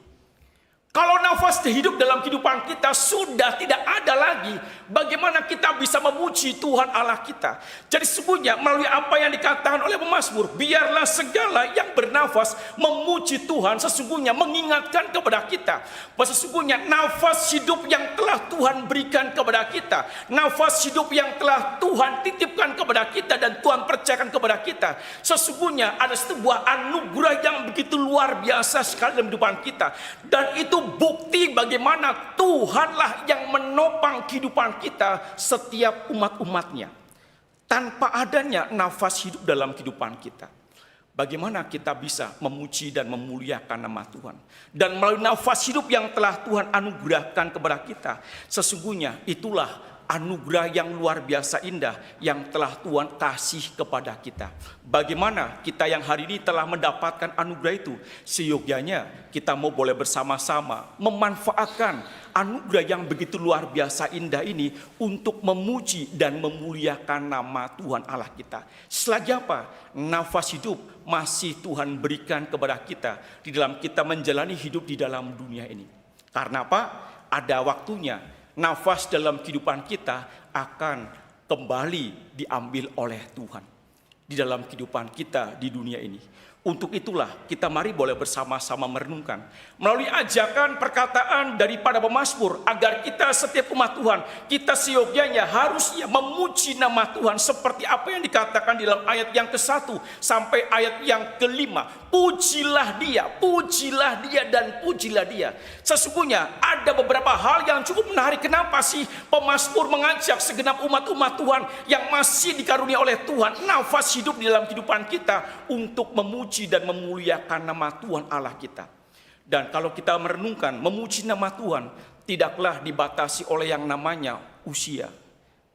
Kalau nafas hidup dalam kehidupan kita sudah tidak ada lagi, bagaimana kita bisa memuji Tuhan Allah kita? Jadi sesungguhnya melalui apa yang dikatakan oleh pemazmur, biarlah segala yang bernafas memuji Tuhan, sesungguhnya mengingatkan kepada kita bahwa sesungguhnya nafas hidup yang telah Tuhan berikan kepada kita, nafas hidup yang telah Tuhan titipkan kepada kita dan Tuhan percayakan kepada kita, sesungguhnya ada sebuah anugerah yang begitu luar biasa sekali dalam kehidupan kita. Dan itu bukti bagaimana Tuhanlah yang menopang kehidupan kita setiap umat-umatnya. Tanpa adanya nafas hidup dalam kehidupan kita, bagaimana kita bisa memuji dan memuliakan nama Tuhan? Dan melalui nafas hidup yang telah Tuhan anugerahkan kepada kita, sesungguhnya itulah anugerah yang luar biasa indah yang telah Tuhan kasih kepada kita. Bagaimana kita yang hari ini telah mendapatkan anugerah itu, seyogyanya kita mau boleh bersama-sama memanfaatkan anugerah yang begitu luar biasa indah ini untuk memuji dan memuliakan nama Tuhan Allah kita. Selagi apa? Nafas hidup masih Tuhan berikan kepada kita di dalam kita menjalani hidup di dalam dunia ini. Karena apa? Ada waktunya nafas dalam kehidupan kita akan kembali diambil oleh Tuhan di dalam kehidupan kita di dunia ini. Untuk itulah kita mari boleh bersama-sama merenungkan melalui ajakan perkataan daripada pemazmur, agar kita setiap umat Tuhan, kita seyogyanya harusnya memuji nama Tuhan seperti apa yang dikatakan di dalam ayat yang ke-1 sampai ayat yang ke-5. Pujilah dia dan pujilah dia. Sesungguhnya ada beberapa hal yang cukup menarik. Kenapa sih pemazmur mengajak segenap umat-umat Tuhan yang masih dikarunia oleh Tuhan nafas hidup di dalam kehidupan kita untuk memuji dan memuliakan nama Tuhan Allah kita. Dan kalau kita merenungkan, memuji nama Tuhan tidaklah dibatasi oleh yang namanya usia.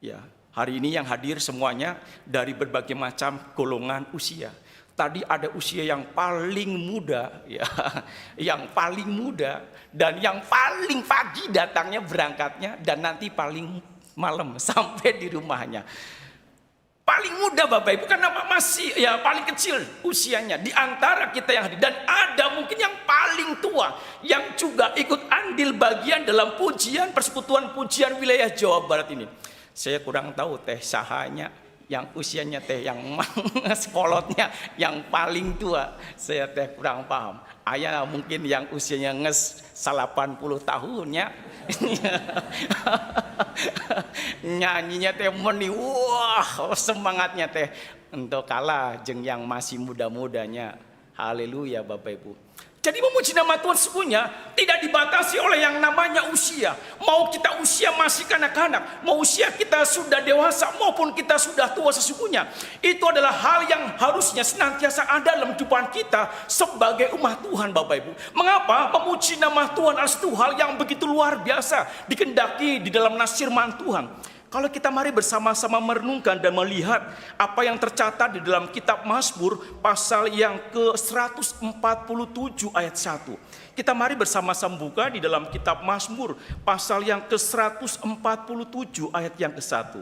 Ya, hari ini yang hadir semuanya dari berbagai macam golongan usia. Tadi ada usia yang paling muda, ya, yang paling muda, dan yang paling pagi datangnya berangkatnya, dan nanti paling malam sampai di rumahnya. Paling muda Bapak Ibu, karena masih ya paling kecil usianya di antara kita yang hadir. Dan ada mungkin yang paling tua yang juga ikut andil bagian dalam pujian persekutuan pujian wilayah Jawa Barat ini. Saya kurang tahu teh sahanya yang usianya teh yang sekolotnya yang paling tua. Saya teh kurang paham. Ayah mungkin yang usianya 80 tahunnya. Nyanyinya teh meni, wah semangatnya teh untuk kalah jeng yang masih muda-mudanya. Haleluya Bapak Ibu. Jadi memuji nama Tuhan sesungguhnya tidak dibatasi oleh yang namanya usia. Mau kita usia masih kanak-kanak, mau usia kita sudah dewasa maupun kita sudah tua, sesungguhnya itu adalah hal yang harusnya senantiasa ada dalam kehidupan kita sebagai umat Tuhan Bapak Ibu. Mengapa? Memuji nama Tuhan adalah satu hal yang begitu luar biasa dikehendaki di dalam firman Tuhan. Kalau kita mari bersama-sama merenungkan dan melihat apa yang tercatat di dalam kitab Mazmur pasal yang ke-147 ayat 1. Kita mari bersama-sama buka di dalam kitab Mazmur pasal yang ke-147 ayat yang ke-1.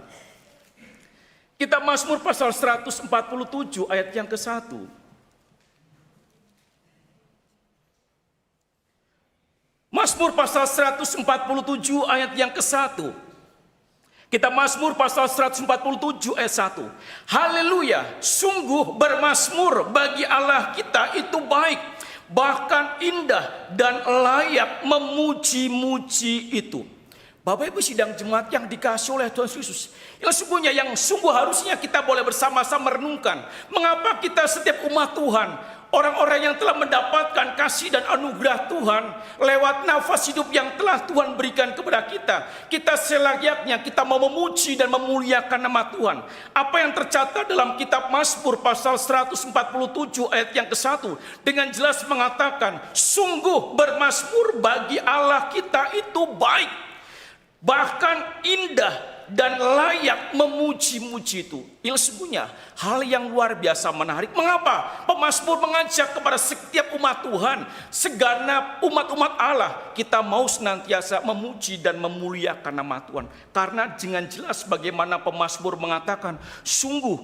Kitab Mazmur pasal 147 ayat yang ke-1. Mazmur pasal 147 ayat yang ke-1. Kita Mazmur pasal 147 ayat 1. Haleluya, sungguh bermazmur bagi Allah kita itu baik, bahkan indah dan layak memuji-muji itu. Bapak Ibu sidang jemaat yang dikasihi oleh Tuhan Yesus, yang sungguhnya yang sungguh harusnya kita boleh bersama-sama merenungkan. Mengapa kita setiap umat Tuhan, orang-orang yang telah mendapatkan kasih dan anugerah Tuhan lewat nafas hidup yang telah Tuhan berikan kepada kita, kita selayaknya kita mau memuji dan memuliakan nama Tuhan. Apa yang tercatat dalam kitab Mazmur pasal 147 ayat yang ke-1 dengan jelas mengatakan, sungguh bermazmur bagi Allah kita itu baik, bahkan indah dan layak memuji-muji itu. Ini sesungguhnya hal yang luar biasa menarik. Mengapa? Pemazmur mengajak kepada setiap umat Tuhan, segenap umat-umat Allah, kita mau senantiasa memuji dan memuliakan nama Tuhan. Karena dengan jelas bagaimana pemazmur mengatakan, sungguh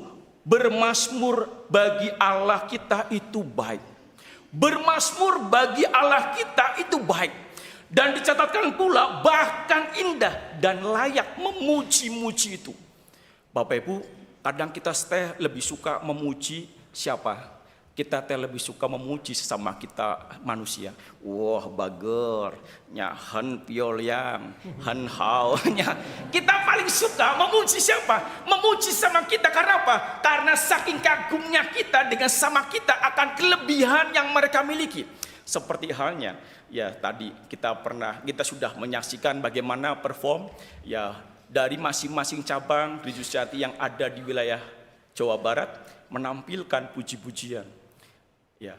bermazmur bagi Allah kita itu baik. Bermazmur bagi Allah kita itu baik. Dan dicatatkan pula bahkan indah dan layak memuji-muji itu. Bapak Ibu, kadang kita lebih suka memuji siapa? Kita lebih suka memuji sesama kita manusia. Wah bager, nya hen pioliang, hen hao, nya. Kita paling suka memuji siapa? Memuji sama kita karena apa? Karena saking kagumnya kita dengan sama kita akan kelebihan yang mereka miliki. Seperti halnya ya tadi kita sudah menyaksikan bagaimana perform ya dari masing-masing cabang Gereja Sejati yang ada di wilayah Jawa Barat menampilkan puji-pujian. Ya,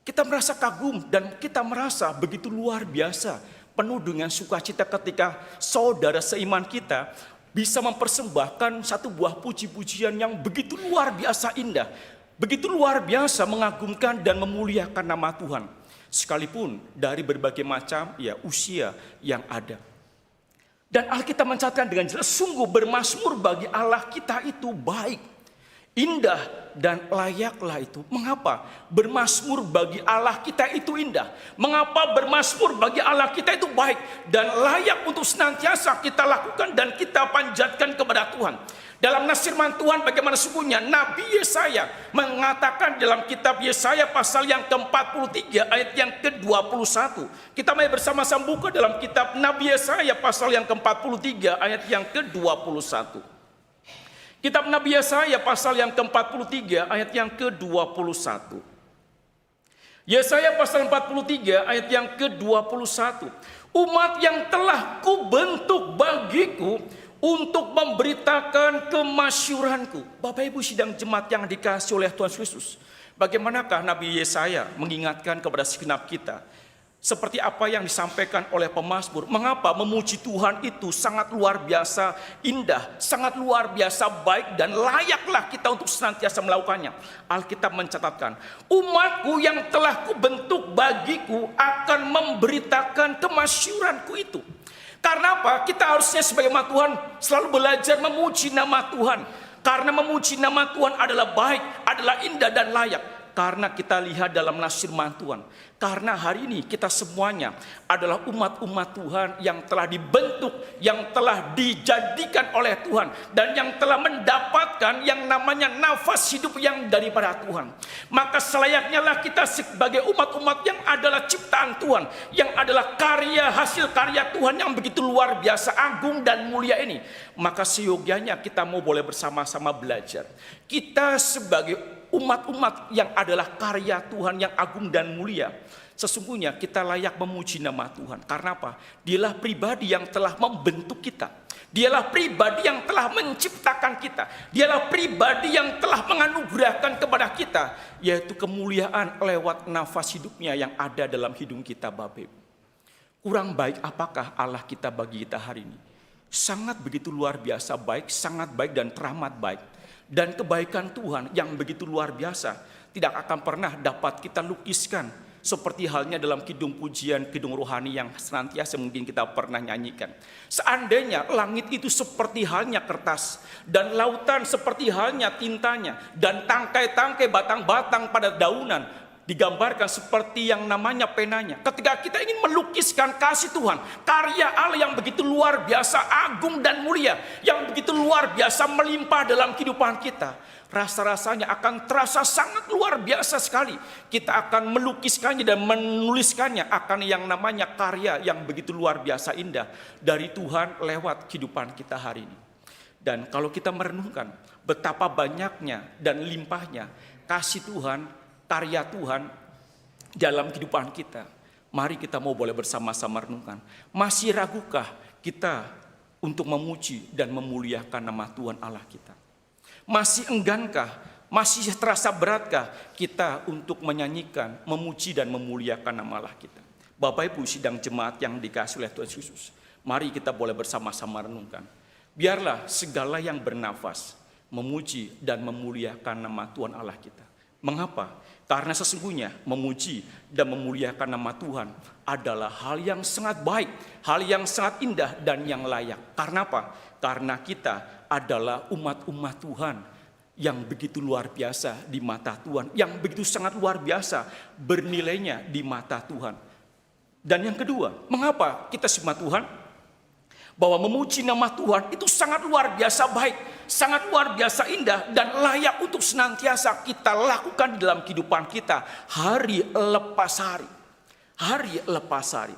kita merasa kagum dan kita merasa begitu luar biasa, penuh dengan sukacita ketika saudara seiman kita bisa mempersembahkan satu buah puji-pujian yang begitu luar biasa indah, begitu luar biasa mengagumkan dan memuliakan nama Tuhan, sekalipun dari berbagai macam usia yang ada. Dan Alkitab mencatatkan dengan jelas, sungguh bermazmur bagi Allah kita itu baik, indah dan layaklah itu. Mengapa bermazmur bagi Allah kita itu indah? Mengapa bermazmur bagi Allah kita itu baik dan layak untuk senantiasa kita lakukan dan kita panjatkan kepada Tuhan? Dalam nas firman Tuhan bagaimana sungguhnya Nabi Yesaya mengatakan dalam kitab Yesaya pasal yang ke-43 ayat yang ke-21. Kita mari bersama-sama buka dalam kitab Nabi Yesaya pasal yang ke-43 ayat yang ke-21. Kitab Nabi Yesaya pasal yang ke-43 ayat yang ke-21. Yesaya pasal 43 ayat yang ke-21. Umat yang telah kubentuk bagiku untuk memberitakan kemasyuranku. Bapak Ibu sidang jemaat yang dikasihi oleh Tuhan Yesus, bagaimanakah Nabi Yesaya mengingatkan kepada segenap kita seperti apa yang disampaikan oleh pemazmur? Mengapa memuji Tuhan itu sangat luar biasa indah, sangat luar biasa baik dan layaklah kita untuk senantiasa melakukannya. Alkitab mencatatkan, umatku yang telah kubentuk bagiku akan memberitakan kemasyuranku itu. Karena apa? Kita harusnya sebagai umat Tuhan selalu belajar memuji nama Tuhan. Karena memuji nama Tuhan adalah baik, adalah indah dan layak. Karena kita lihat dalam nas firman Tuhan. Karena hari ini kita semuanya adalah umat-umat Tuhan yang telah dibentuk, yang telah dijadikan oleh Tuhan, dan yang telah mendapatkan yang namanya nafas hidup yang daripada Tuhan. Maka selayaknya lah kita sebagai umat-umat yang adalah ciptaan Tuhan, yang adalah karya hasil karya Tuhan yang begitu luar biasa agung dan mulia ini. Maka seyogianya kita mau boleh bersama-sama belajar. Kita sebagai umat-umat yang adalah karya Tuhan yang agung dan mulia, sesungguhnya kita layak memuji nama Tuhan. Karena apa? Dialah pribadi yang telah membentuk kita. Dialah pribadi yang telah menciptakan kita. Dialah pribadi yang telah menganugerahkan kepada kita, yaitu kemuliaan lewat nafas hidupnya yang ada dalam hidung kita, Bapak Ibu. Kurang baik apakah Allah kita bagi kita hari ini? Sangat begitu luar biasa baik, sangat baik dan teramat baik. Dan kebaikan Tuhan yang begitu luar biasa tidak akan pernah dapat kita lukiskan seperti halnya dalam kidung pujian, kidung rohani yang senantiasa mungkin kita pernah nyanyikan. Seandainya langit itu seperti halnya kertas, dan lautan seperti halnya tintanya, dan tangkai-tangkai batang-batang pada daunan digambarkan seperti yang namanya penanya. Ketika kita ingin melukiskan kasih Tuhan, karya Allah yang begitu luar biasa agung dan mulia, yang begitu luar biasa melimpah dalam kehidupan kita, rasa-rasanya akan terasa sangat luar biasa sekali. Kita akan melukiskannya dan menuliskannya akan yang namanya karya yang begitu luar biasa indah dari Tuhan lewat kehidupan kita hari ini. Dan kalau kita merenungkan betapa banyaknya dan limpahnya kasih Tuhan, karya Tuhan dalam kehidupan kita, mari kita mau boleh bersama-sama renungkan. Masih ragukah kita untuk memuji dan memuliakan nama Tuhan Allah kita? Masih enggankah, masih terasa beratkah kita untuk menyanyikan, memuji dan memuliakan nama Allah kita? Bapak Ibu sidang jemaat yang dikasihi oleh Tuhan Yesus, mari kita boleh bersama-sama renungkan. Biarlah segala yang bernafas memuji dan memuliakan nama Tuhan Allah kita. Mengapa? Karena sesungguhnya memuji dan memuliakan nama Tuhan adalah hal yang sangat baik, hal yang sangat indah dan yang layak. Karena apa? Karena kita adalah umat-umat Tuhan yang begitu luar biasa di mata Tuhan, yang begitu sangat luar biasa bernilainya di mata Tuhan. Dan yang kedua, mengapa kita umat Tuhan? Bahwa memuji nama Tuhan itu sangat luar biasa baik, sangat luar biasa indah dan layak untuk senantiasa kita lakukan dalam kehidupan kita hari lepas hari. Hari lepas hari.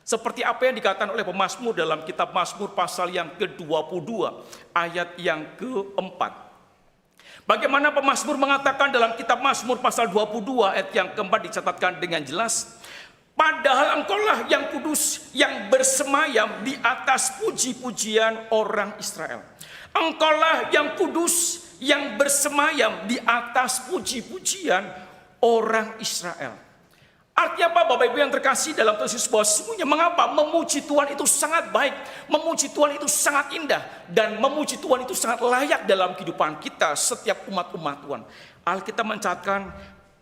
Seperti apa yang dikatakan oleh pemazmur dalam kitab Mazmur pasal yang ke-22 ayat yang ke-4. Bagaimana pemazmur mengatakan dalam kitab Mazmur pasal 22 ayat yang ke-4 dicatatkan dengan jelas. Padahal engkaulah yang kudus yang bersemayam di atas puji-pujian orang Israel. Engkaulah yang kudus yang bersemayam di atas puji-pujian orang Israel. Artinya apa Bapak Ibu yang terkasih dalam Tuhan Yesus, bahwa sesungguhnya mengapa memuji Tuhan itu sangat baik, memuji Tuhan itu sangat indah, dan memuji Tuhan itu sangat layak dalam kehidupan kita setiap umat-umat Tuhan. Alkitab mencatatkan,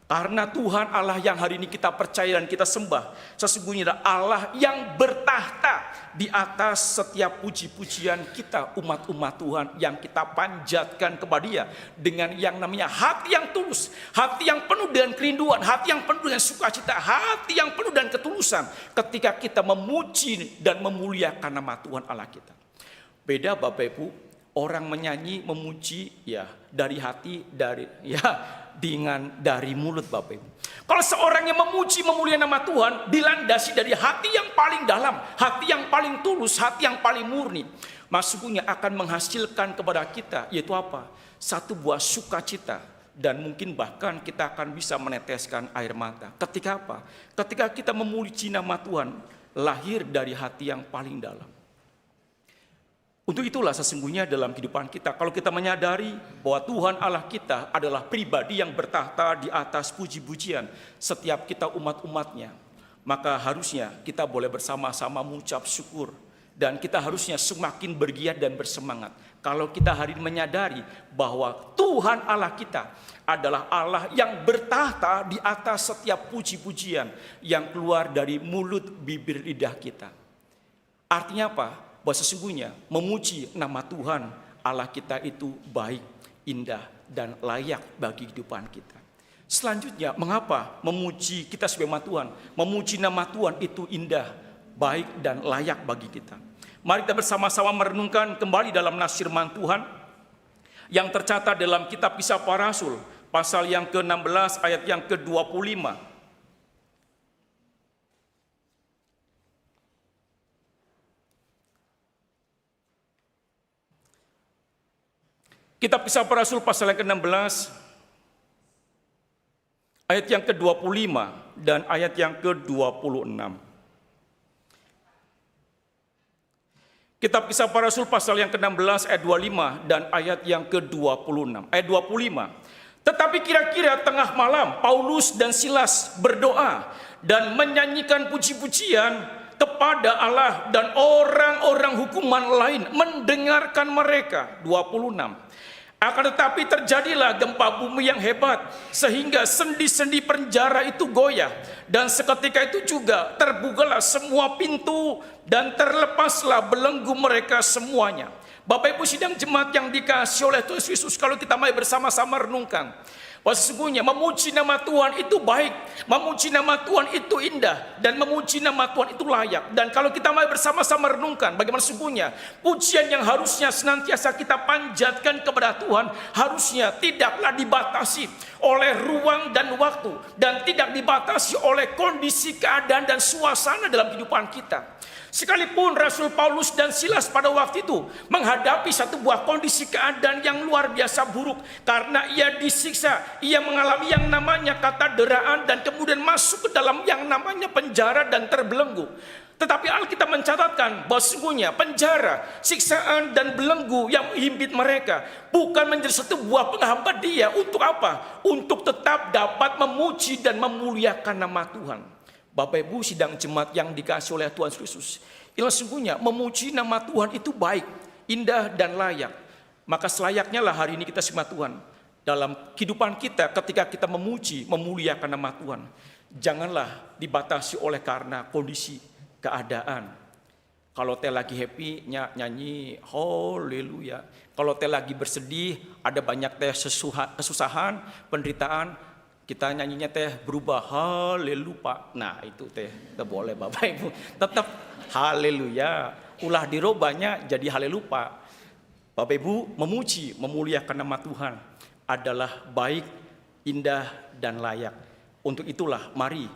karena Tuhan Allah yang hari ini kita percaya dan kita sembah, sesungguhnya adalah Allah yang bertahta di atas setiap puji-pujian kita umat-umat Tuhan yang kita panjatkan kepada Dia dengan yang namanya hati yang tulus, hati yang penuh dengan kerinduan, hati yang penuh dengan sukacita, hati yang penuh dengan ketulusan ketika kita memuji dan memuliakan nama Tuhan Allah kita. Beda Bapak Ibu, orang menyanyi memuji ya dari hati, dari mulut Bapak Ibu. Kalau seorang yang memuji memuliakan nama Tuhan dilandasi dari hati yang paling dalam, hati yang paling tulus, hati yang paling murni, masuknya akan menghasilkan kepada kita yaitu apa? Satu buah sukacita, dan mungkin bahkan kita akan bisa meneteskan air mata. Ketika apa? Ketika kita memuji nama Tuhan lahir dari hati yang paling dalam. Untuk itulah sesungguhnya dalam kehidupan kita, kalau kita menyadari bahwa Tuhan Allah kita adalah pribadi yang bertahta di atas puji-pujian setiap kita umat-umatnya, maka harusnya kita boleh bersama-sama mengucap syukur, dan kita harusnya semakin bergiat dan bersemangat. Kalau kita hari ini menyadari bahwa Tuhan Allah kita adalah Allah yang bertahta di atas setiap puji-pujian yang keluar dari mulut, bibir, lidah kita. Artinya apa? Bahwa sesungguhnya memuji nama Tuhan Allah kita itu baik, indah, dan layak bagi kehidupan kita. Selanjutnya, mengapa memuji kita sebagai umat Tuhan? Memuji nama Tuhan itu indah, baik, dan layak bagi kita. Mari kita bersama-sama merenungkan kembali dalam nas firman Tuhan yang tercatat dalam kitab Kisah Para Rasul, pasal yang ke-16 ayat yang ke-25. Kitab Kisah Para Rasul pasal yang ke-16 ayat yang ke-25 dan ayat yang ke-26. Kitab Kisah Para Rasul pasal yang ke-16 ayat 25 dan ayat yang ke-26. Ayat 25. Tetapi kira-kira tengah malam Paulus dan Silas berdoa dan menyanyikan puji-pujian kepada Allah, dan orang-orang hukuman lain mendengarkan mereka. 26. Akan tetapi terjadilah gempa bumi yang hebat, sehingga sendi-sendi penjara itu goyah, dan seketika itu juga terbukalah semua pintu dan terlepaslah belenggu mereka semuanya. Bapak Ibu sidang jemaat yang dikasihi oleh Tuhan Yesus, kalau kita mari bersama-sama renungkan bahwa sesungguhnya memuji nama Tuhan itu baik, memuji nama Tuhan itu indah, dan memuji nama Tuhan itu layak. Dan kalau kita mari bersama-sama renungkan bagaimana sesungguhnya pujian yang harusnya senantiasa kita panjatkan kepada Tuhan harusnya tidaklah dibatasi oleh ruang dan waktu, dan tidak dibatasi oleh kondisi, keadaan, dan suasana dalam kehidupan kita. Sekalipun Rasul Paulus dan Silas pada waktu itu menghadapi satu buah kondisi keadaan yang luar biasa buruk, karena ia disiksa, ia mengalami yang namanya kataderaan, dan kemudian masuk ke dalam yang namanya penjara dan terbelenggu. Tetapi Alkitab mencatatkan bahwa sesungguhnya penjara, siksaan, dan belenggu yang menghimpit mereka bukan menjadi satu buah penghambat dia. Untuk apa? Untuk tetap dapat memuji dan memuliakan nama Tuhan. Bapak Ibu sidang jemaat yang dikasihi oleh Tuhan Yesus, inilah sesungguhnya memuji nama Tuhan itu baik, indah, dan layak. Maka selayaknya lah hari ini kita sembah Tuhan dalam kehidupan kita. Ketika kita memuji, memuliakan nama Tuhan, janganlah dibatasi oleh karena kondisi, keadaan. Kalau teh lagi happy, nyanyi haleluya. Kalau teh lagi bersedih, ada banyak teh kesusahan, penderitaan, kita nyanyinya teh berubah haleluya. Nah itu teh tidak boleh Bapak Ibu. Tetap haleluya. Ulah dirobanya jadi haleluya. Bapak Ibu, memuji, memuliakan nama Tuhan adalah baik, indah, dan layak. Untuk itulah mari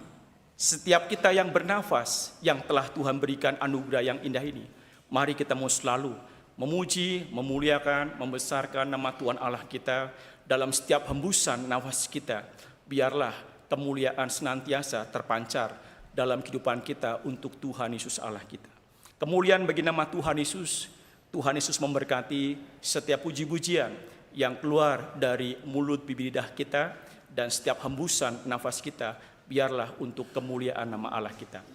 setiap kita yang bernafas, yang telah Tuhan berikan anugerah yang indah ini, mari kita mau selalu memuji, memuliakan, membesarkan nama Tuhan Allah kita dalam setiap hembusan nafas kita. Biarlah kemuliaan senantiasa terpancar dalam kehidupan kita untuk Tuhan Yesus Allah kita. Kemuliaan bagi nama Tuhan Yesus. Tuhan Yesus memberkati setiap puji-pujian yang keluar dari mulut bibir lidah kita, dan setiap hembusan nafas kita biarlah untuk kemuliaan nama Allah kita.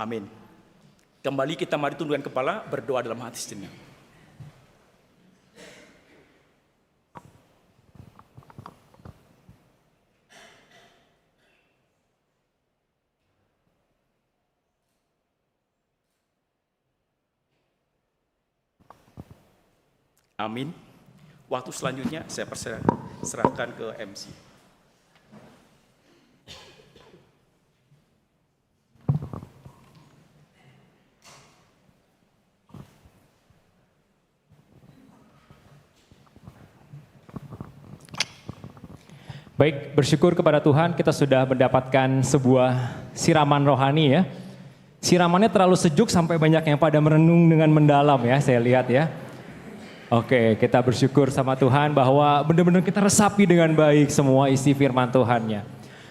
Amin. Kembali kita mari tundukkan kepala, berdoa dalam hati sejenak. Amin. Waktu selanjutnya saya serahkan ke MC. Baik, bersyukur kepada Tuhan kita sudah mendapatkan sebuah siraman rohani ya. Siramannya terlalu sejuk sampai banyak yang pada merenung dengan mendalam ya, saya lihat ya. Oke, kita bersyukur sama Tuhan bahwa benar-benar kita resapi dengan baik semua isi firman Tuhannya.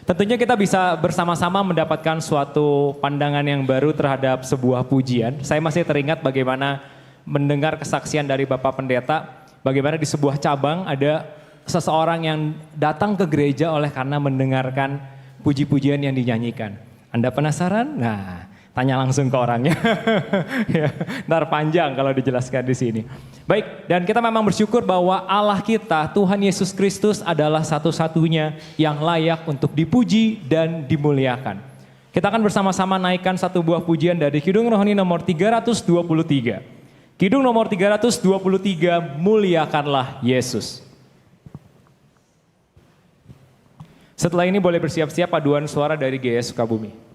Tentunya kita bisa bersama-sama mendapatkan suatu pandangan yang baru terhadap sebuah pujian. Saya masih teringat bagaimana mendengar kesaksian dari Bapak Pendeta, bagaimana di sebuah cabang ada seseorang yang datang ke gereja oleh karena mendengarkan puji-pujian yang dinyanyikan. Anda penasaran? Nah, tanya langsung ke orangnya. Ya, ntar panjang kalau dijelaskan di sini. Baik, dan kita memang bersyukur bahwa Allah kita, Tuhan Yesus Kristus adalah satu-satunya yang layak untuk dipuji dan dimuliakan. Kita akan bersama-sama naikkan satu buah pujian dari Kidung Rohani nomor 323. Kidung nomor 323, Muliakanlah Yesus. Setelah ini boleh bersiap-siap paduan suara dari GS Sukabumi.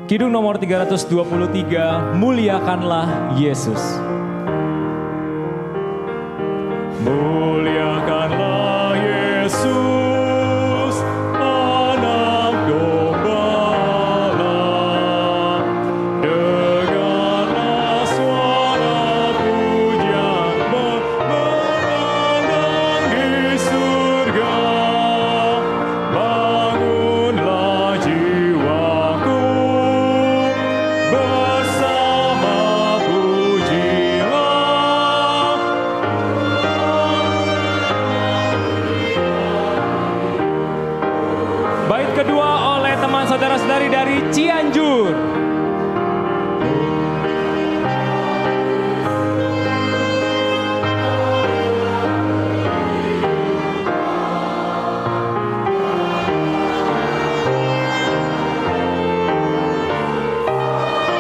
Kidung nomor 323, Muliakanlah Yesus. Muliakanlah Yesus, Anak Domba Allah. Dengarlah suara pujian memandang di surga. Bangunlah jiwaku, bersama pujilah. Bait kedua oleh teman saudara-saudari dari Cianjur.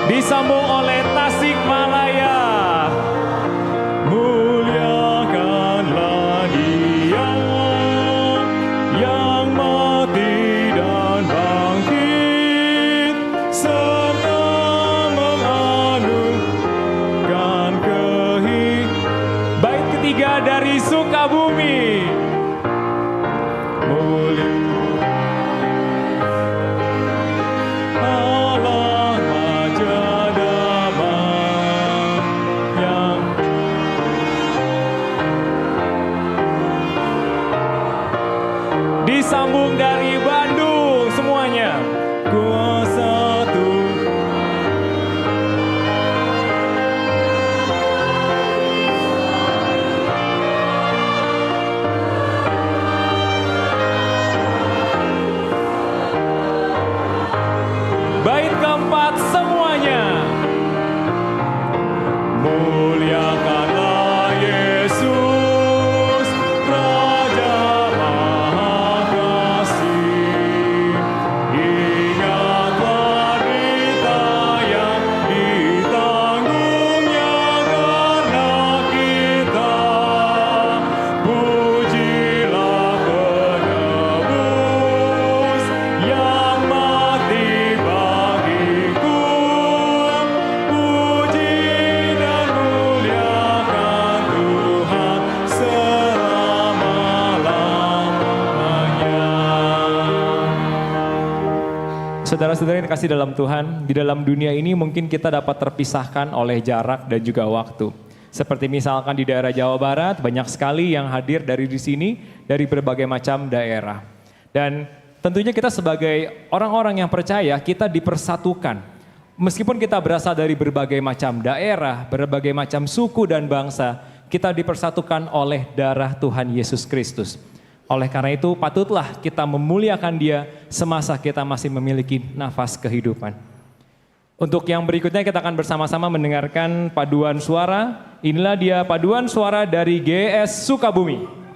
Disambung oleh Tasikmalaya. Muliakanlah Dia yang mati dan bangkit, serta menganugerahkan kehidupan. Bait ketiga dari Sukabumi. Allah Raja Damai yang disambung dari Bandung semuanya. Kuasa Tuhan. Bait keempat semuanya. Muliakanlah Yesus, Raja Maha Kasih. Ingatlah derita yang ditanggungnya karena kita. Pujilah penebus yang mati bagiku. Puji dan muliakan Tuhan selama-lamanya. Saudara-saudara yang dikasih dalam Tuhan, di dalam dunia ini mungkin kita dapat terpisahkan oleh jarak dan juga waktu. Seperti misalkan di daerah Jawa Barat, banyak sekali yang hadir dari di sini, dari berbagai macam daerah. Dan tentunya kita sebagai orang-orang yang percaya, kita dipersatukan. Meskipun kita berasal dari berbagai macam daerah, berbagai macam suku dan bangsa, kita dipersatukan oleh darah Tuhan Yesus Kristus. Oleh karena itu, patutlah kita memuliakan Dia semasa kita masih memiliki nafas kehidupan. Untuk yang berikutnya kita akan bersama-sama mendengarkan paduan suara. Inilah dia paduan suara dari GS Sukabumi.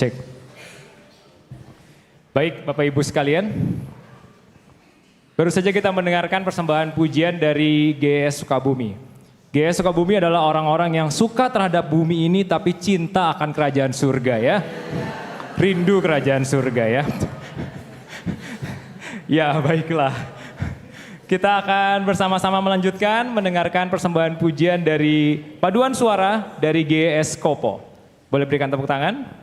Cek. Baik, Bapak Ibu sekalian. Baru saja kita mendengarkan persembahan pujian dari GS Sukabumi. GS Sukabumi adalah orang-orang yang suka terhadap bumi ini tapi cinta akan kerajaan surga ya. Rindu kerajaan surga ya. Ya, baiklah. Kita akan bersama-sama melanjutkan mendengarkan persembahan pujian dari paduan suara dari GS Kopo. Boleh berikan tepuk tangan?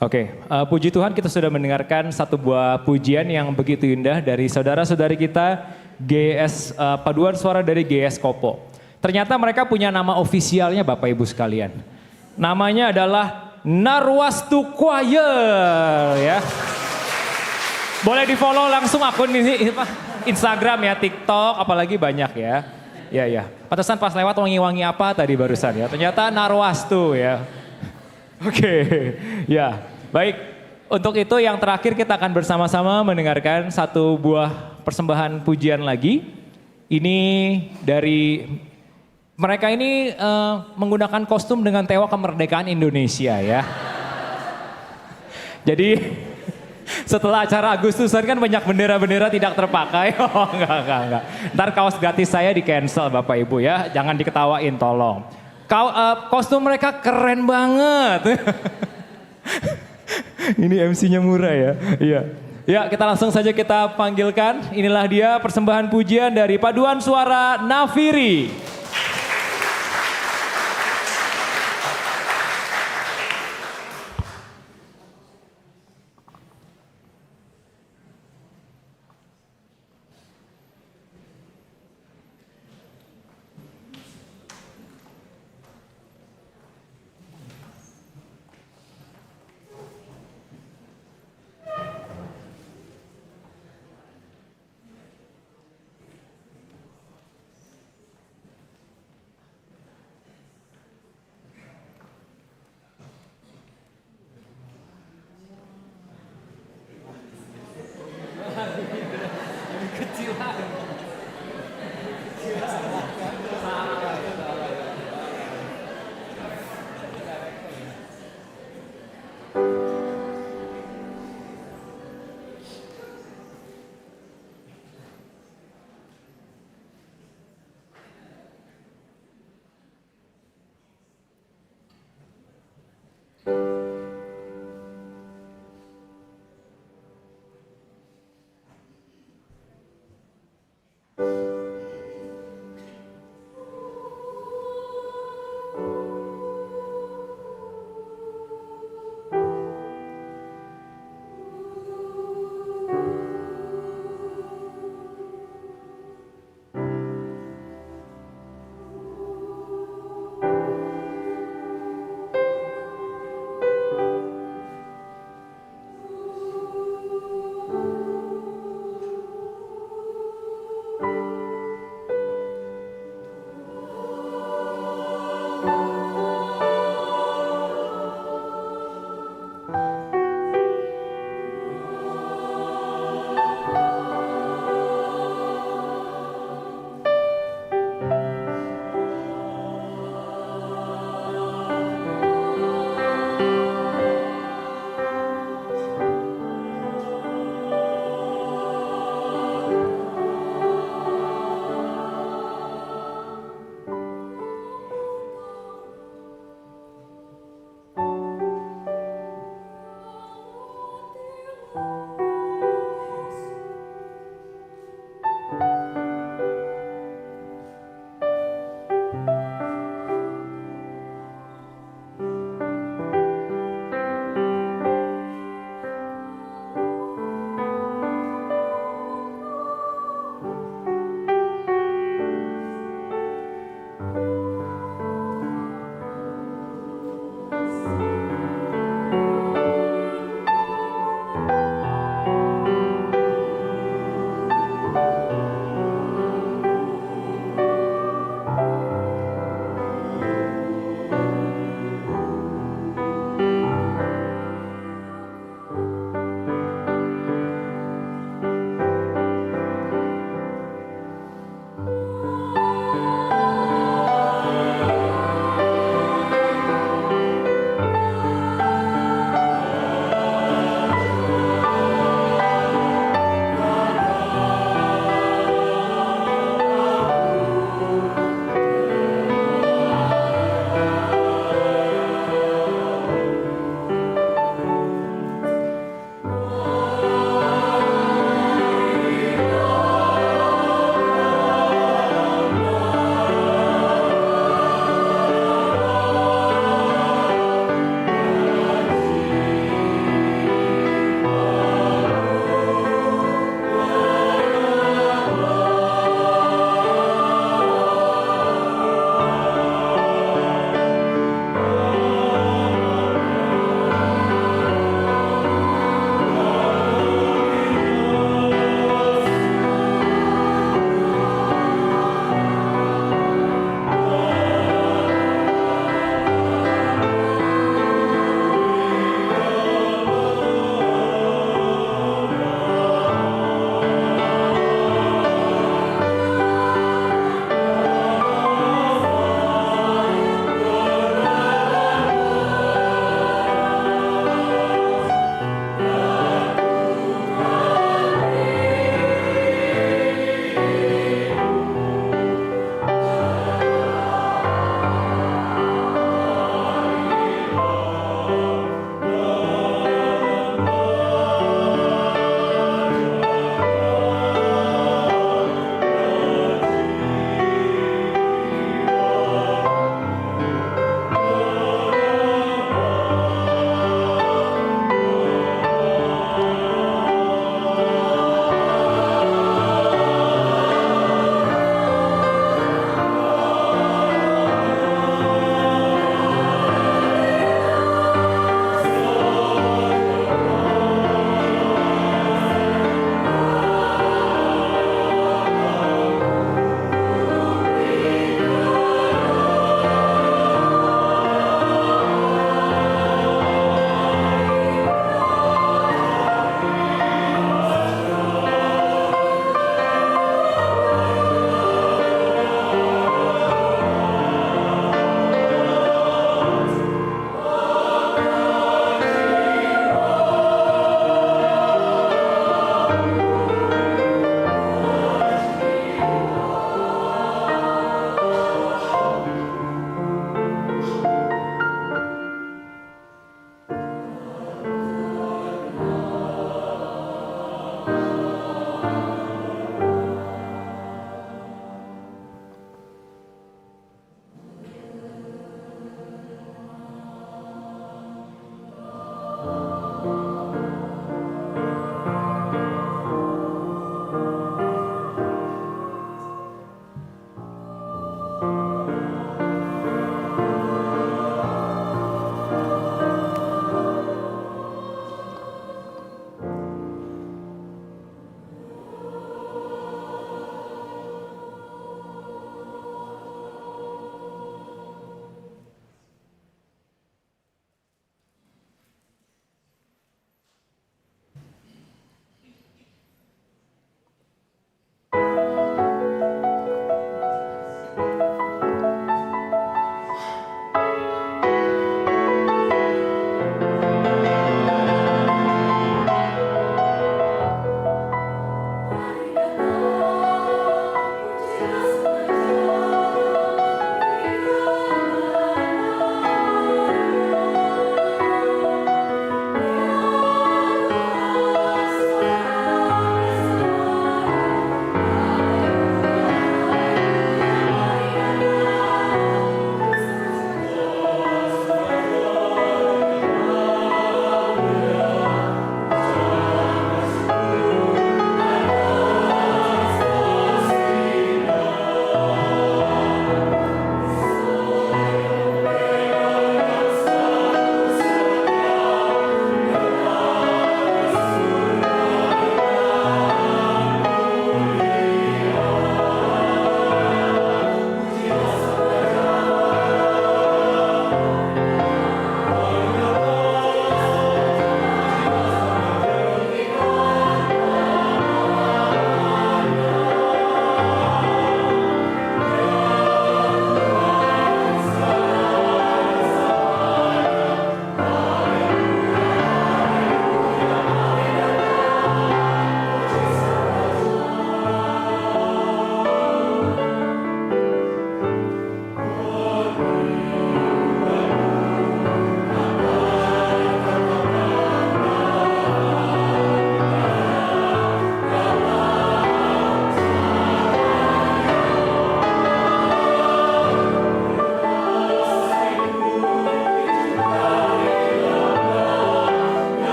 Oke, puji Tuhan kita sudah mendengarkan satu buah pujian yang begitu indah dari saudara-saudari kita GS Paduan Suara dari GS Kopo. Ternyata mereka punya nama ofisialnya Bapak Ibu sekalian. Namanya adalah Narwastu Choir ya. Boleh di-follow langsung akun ini Instagram ya, TikTok, apalagi banyak ya. Ya ya. Pantesan pas lewat wangi-wangi apa tadi barusan ya. Ternyata Narwastu ya. Oke, ya baik. Untuk itu yang terakhir kita akan bersama-sama mendengarkan satu buah persembahan pujian lagi. Ini dari mereka ini menggunakan kostum dengan tema kemerdekaan Indonesia ya. Jadi setelah acara Agustusan kan banyak bendera-bendera tidak terpakai. Oh enggak. Ntar kaos gratis saya di cancel Bapak Ibu ya, jangan diketawain tolong. Kostum mereka keren banget. Ini MC-nya murah ya. Iya. Ya, kita langsung saja kita panggilkan. Inilah dia persembahan pujian dari Paduan Suara Nafiri.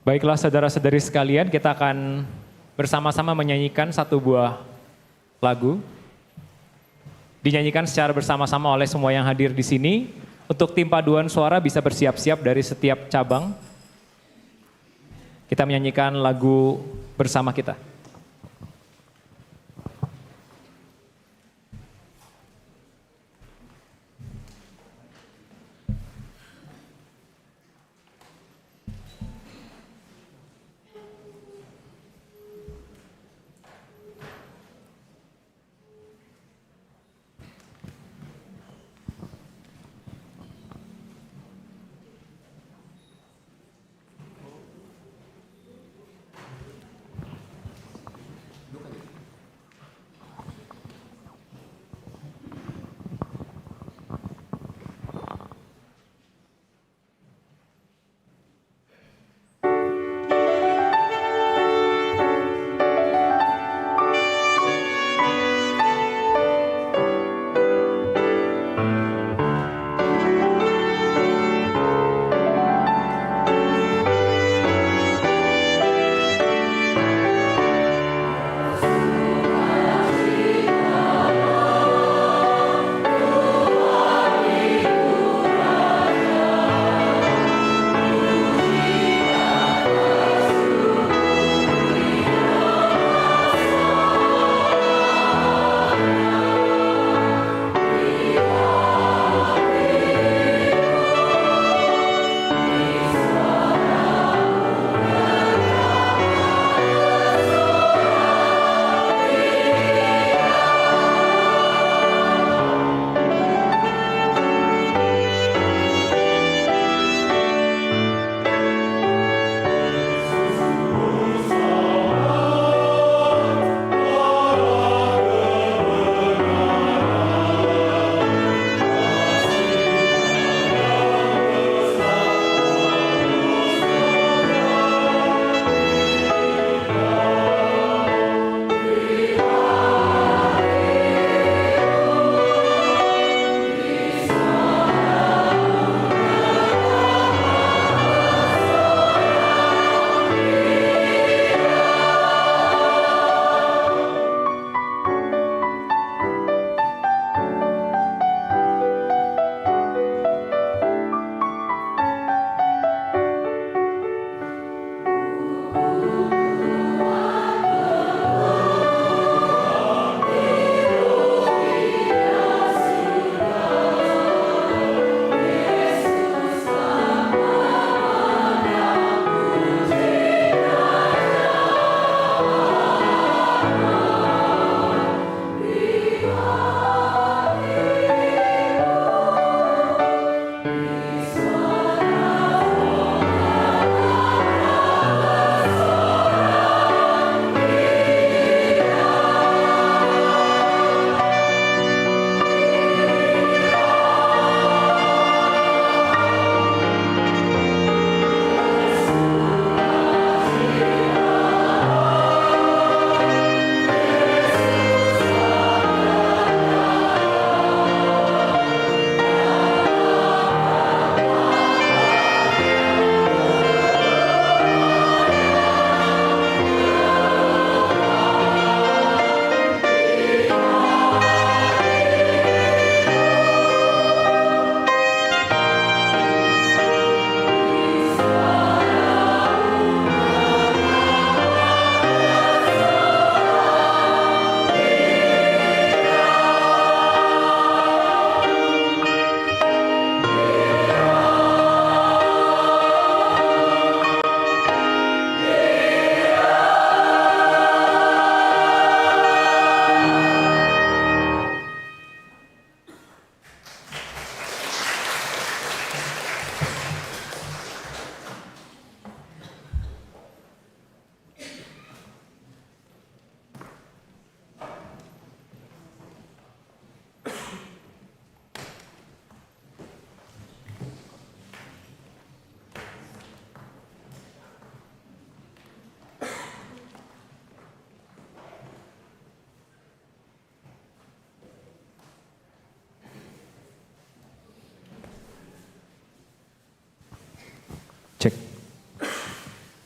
Baiklah saudara-saudari sekalian, kita akan bersama-sama menyanyikan satu buah lagu. Dinyanyikan secara bersama-sama oleh semua yang hadir di sini. Untuk tim paduan suara bisa bersiap-siap dari setiap cabang. Kita menyanyikan lagu bersama kita.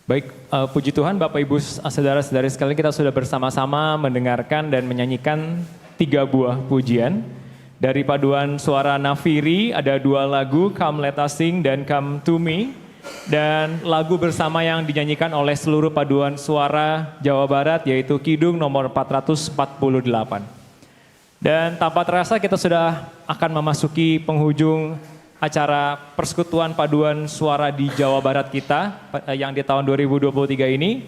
Baik, puji Tuhan Bapak Ibu saudara-saudari sekalian, kita sudah bersama-sama mendengarkan dan menyanyikan 3 buah pujian. Dari paduan suara Nafiri ada 2 lagu, Come Let Us Sing dan Come To Me. Dan lagu bersama yang dinyanyikan oleh seluruh paduan suara Jawa Barat yaitu Kidung nomor 448. Dan tanpa terasa kita sudah akan memasuki penghujung acara persekutuan paduan suara di Jawa Barat kita yang di tahun 2023 ini.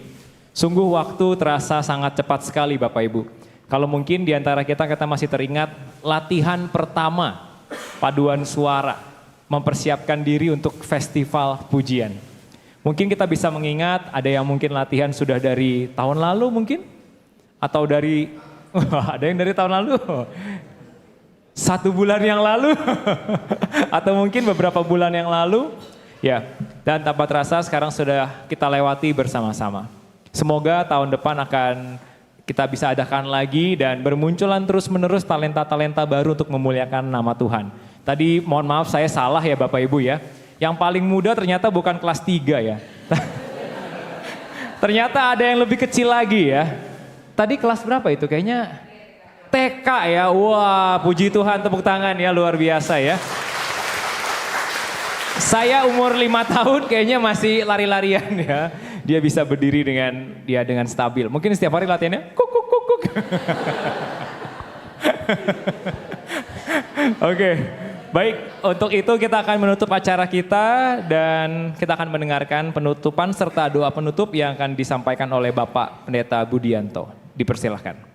Sungguh waktu terasa sangat cepat sekali Bapak Ibu. Kalau mungkin di antara kita masih teringat latihan pertama paduan suara, mempersiapkan diri untuk festival pujian. Mungkin kita bisa mengingat ada yang mungkin latihan sudah dari tahun lalu mungkin, atau dari, ada yang dari tahun lalu. 1 bulan yang lalu atau mungkin beberapa bulan yang lalu ya, dan tanpa terasa sekarang sudah kita lewati bersama-sama. Semoga tahun depan akan kita bisa adakan lagi dan bermunculan terus-menerus talenta-talenta baru untuk memuliakan nama Tuhan. Tadi mohon maaf saya salah ya Bapak Ibu ya, yang paling muda ternyata bukan kelas 3 ya. Ternyata ada yang lebih kecil lagi ya. Tadi kelas berapa itu kayaknya? TK ya, wah puji Tuhan, tepuk tangan ya, luar biasa ya. Saya umur 5 tahun kayaknya masih lari-larian ya. Dia bisa berdiri dengan stabil. Mungkin setiap hari latihannya kuk kuk kuk kuk. Oke, baik, untuk itu kita akan menutup acara kita dan kita akan mendengarkan penutupan serta doa penutup yang akan disampaikan oleh Bapak Pendeta Budianto. Dipersilahkan.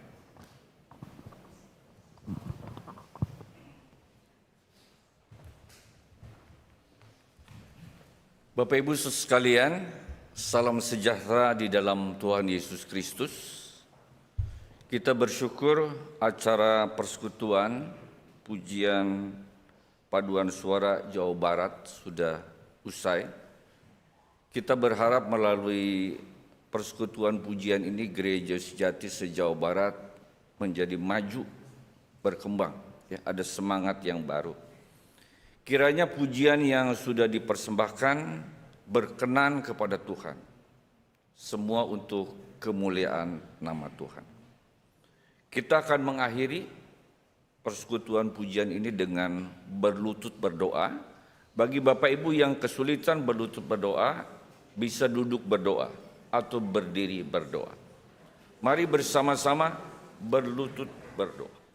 Bapak Ibu sekalian, salam sejahtera di dalam Tuhan Yesus Kristus. Kita bersyukur acara persekutuan pujian paduan suara Jawa Barat sudah usai. Kita berharap melalui persekutuan pujian ini Gereja Sejati se-Jawa Barat menjadi maju, berkembang, ya, ada semangat yang baru. Kiranya pujian yang sudah dipersembahkan berkenan kepada Tuhan. Semua untuk kemuliaan nama Tuhan. Kita akan mengakhiri persekutuan pujian ini dengan berlutut berdoa. Bagi Bapak Ibu yang kesulitan berlutut berdoa, bisa duduk berdoa atau berdiri berdoa. Mari bersama-sama berlutut berdoa.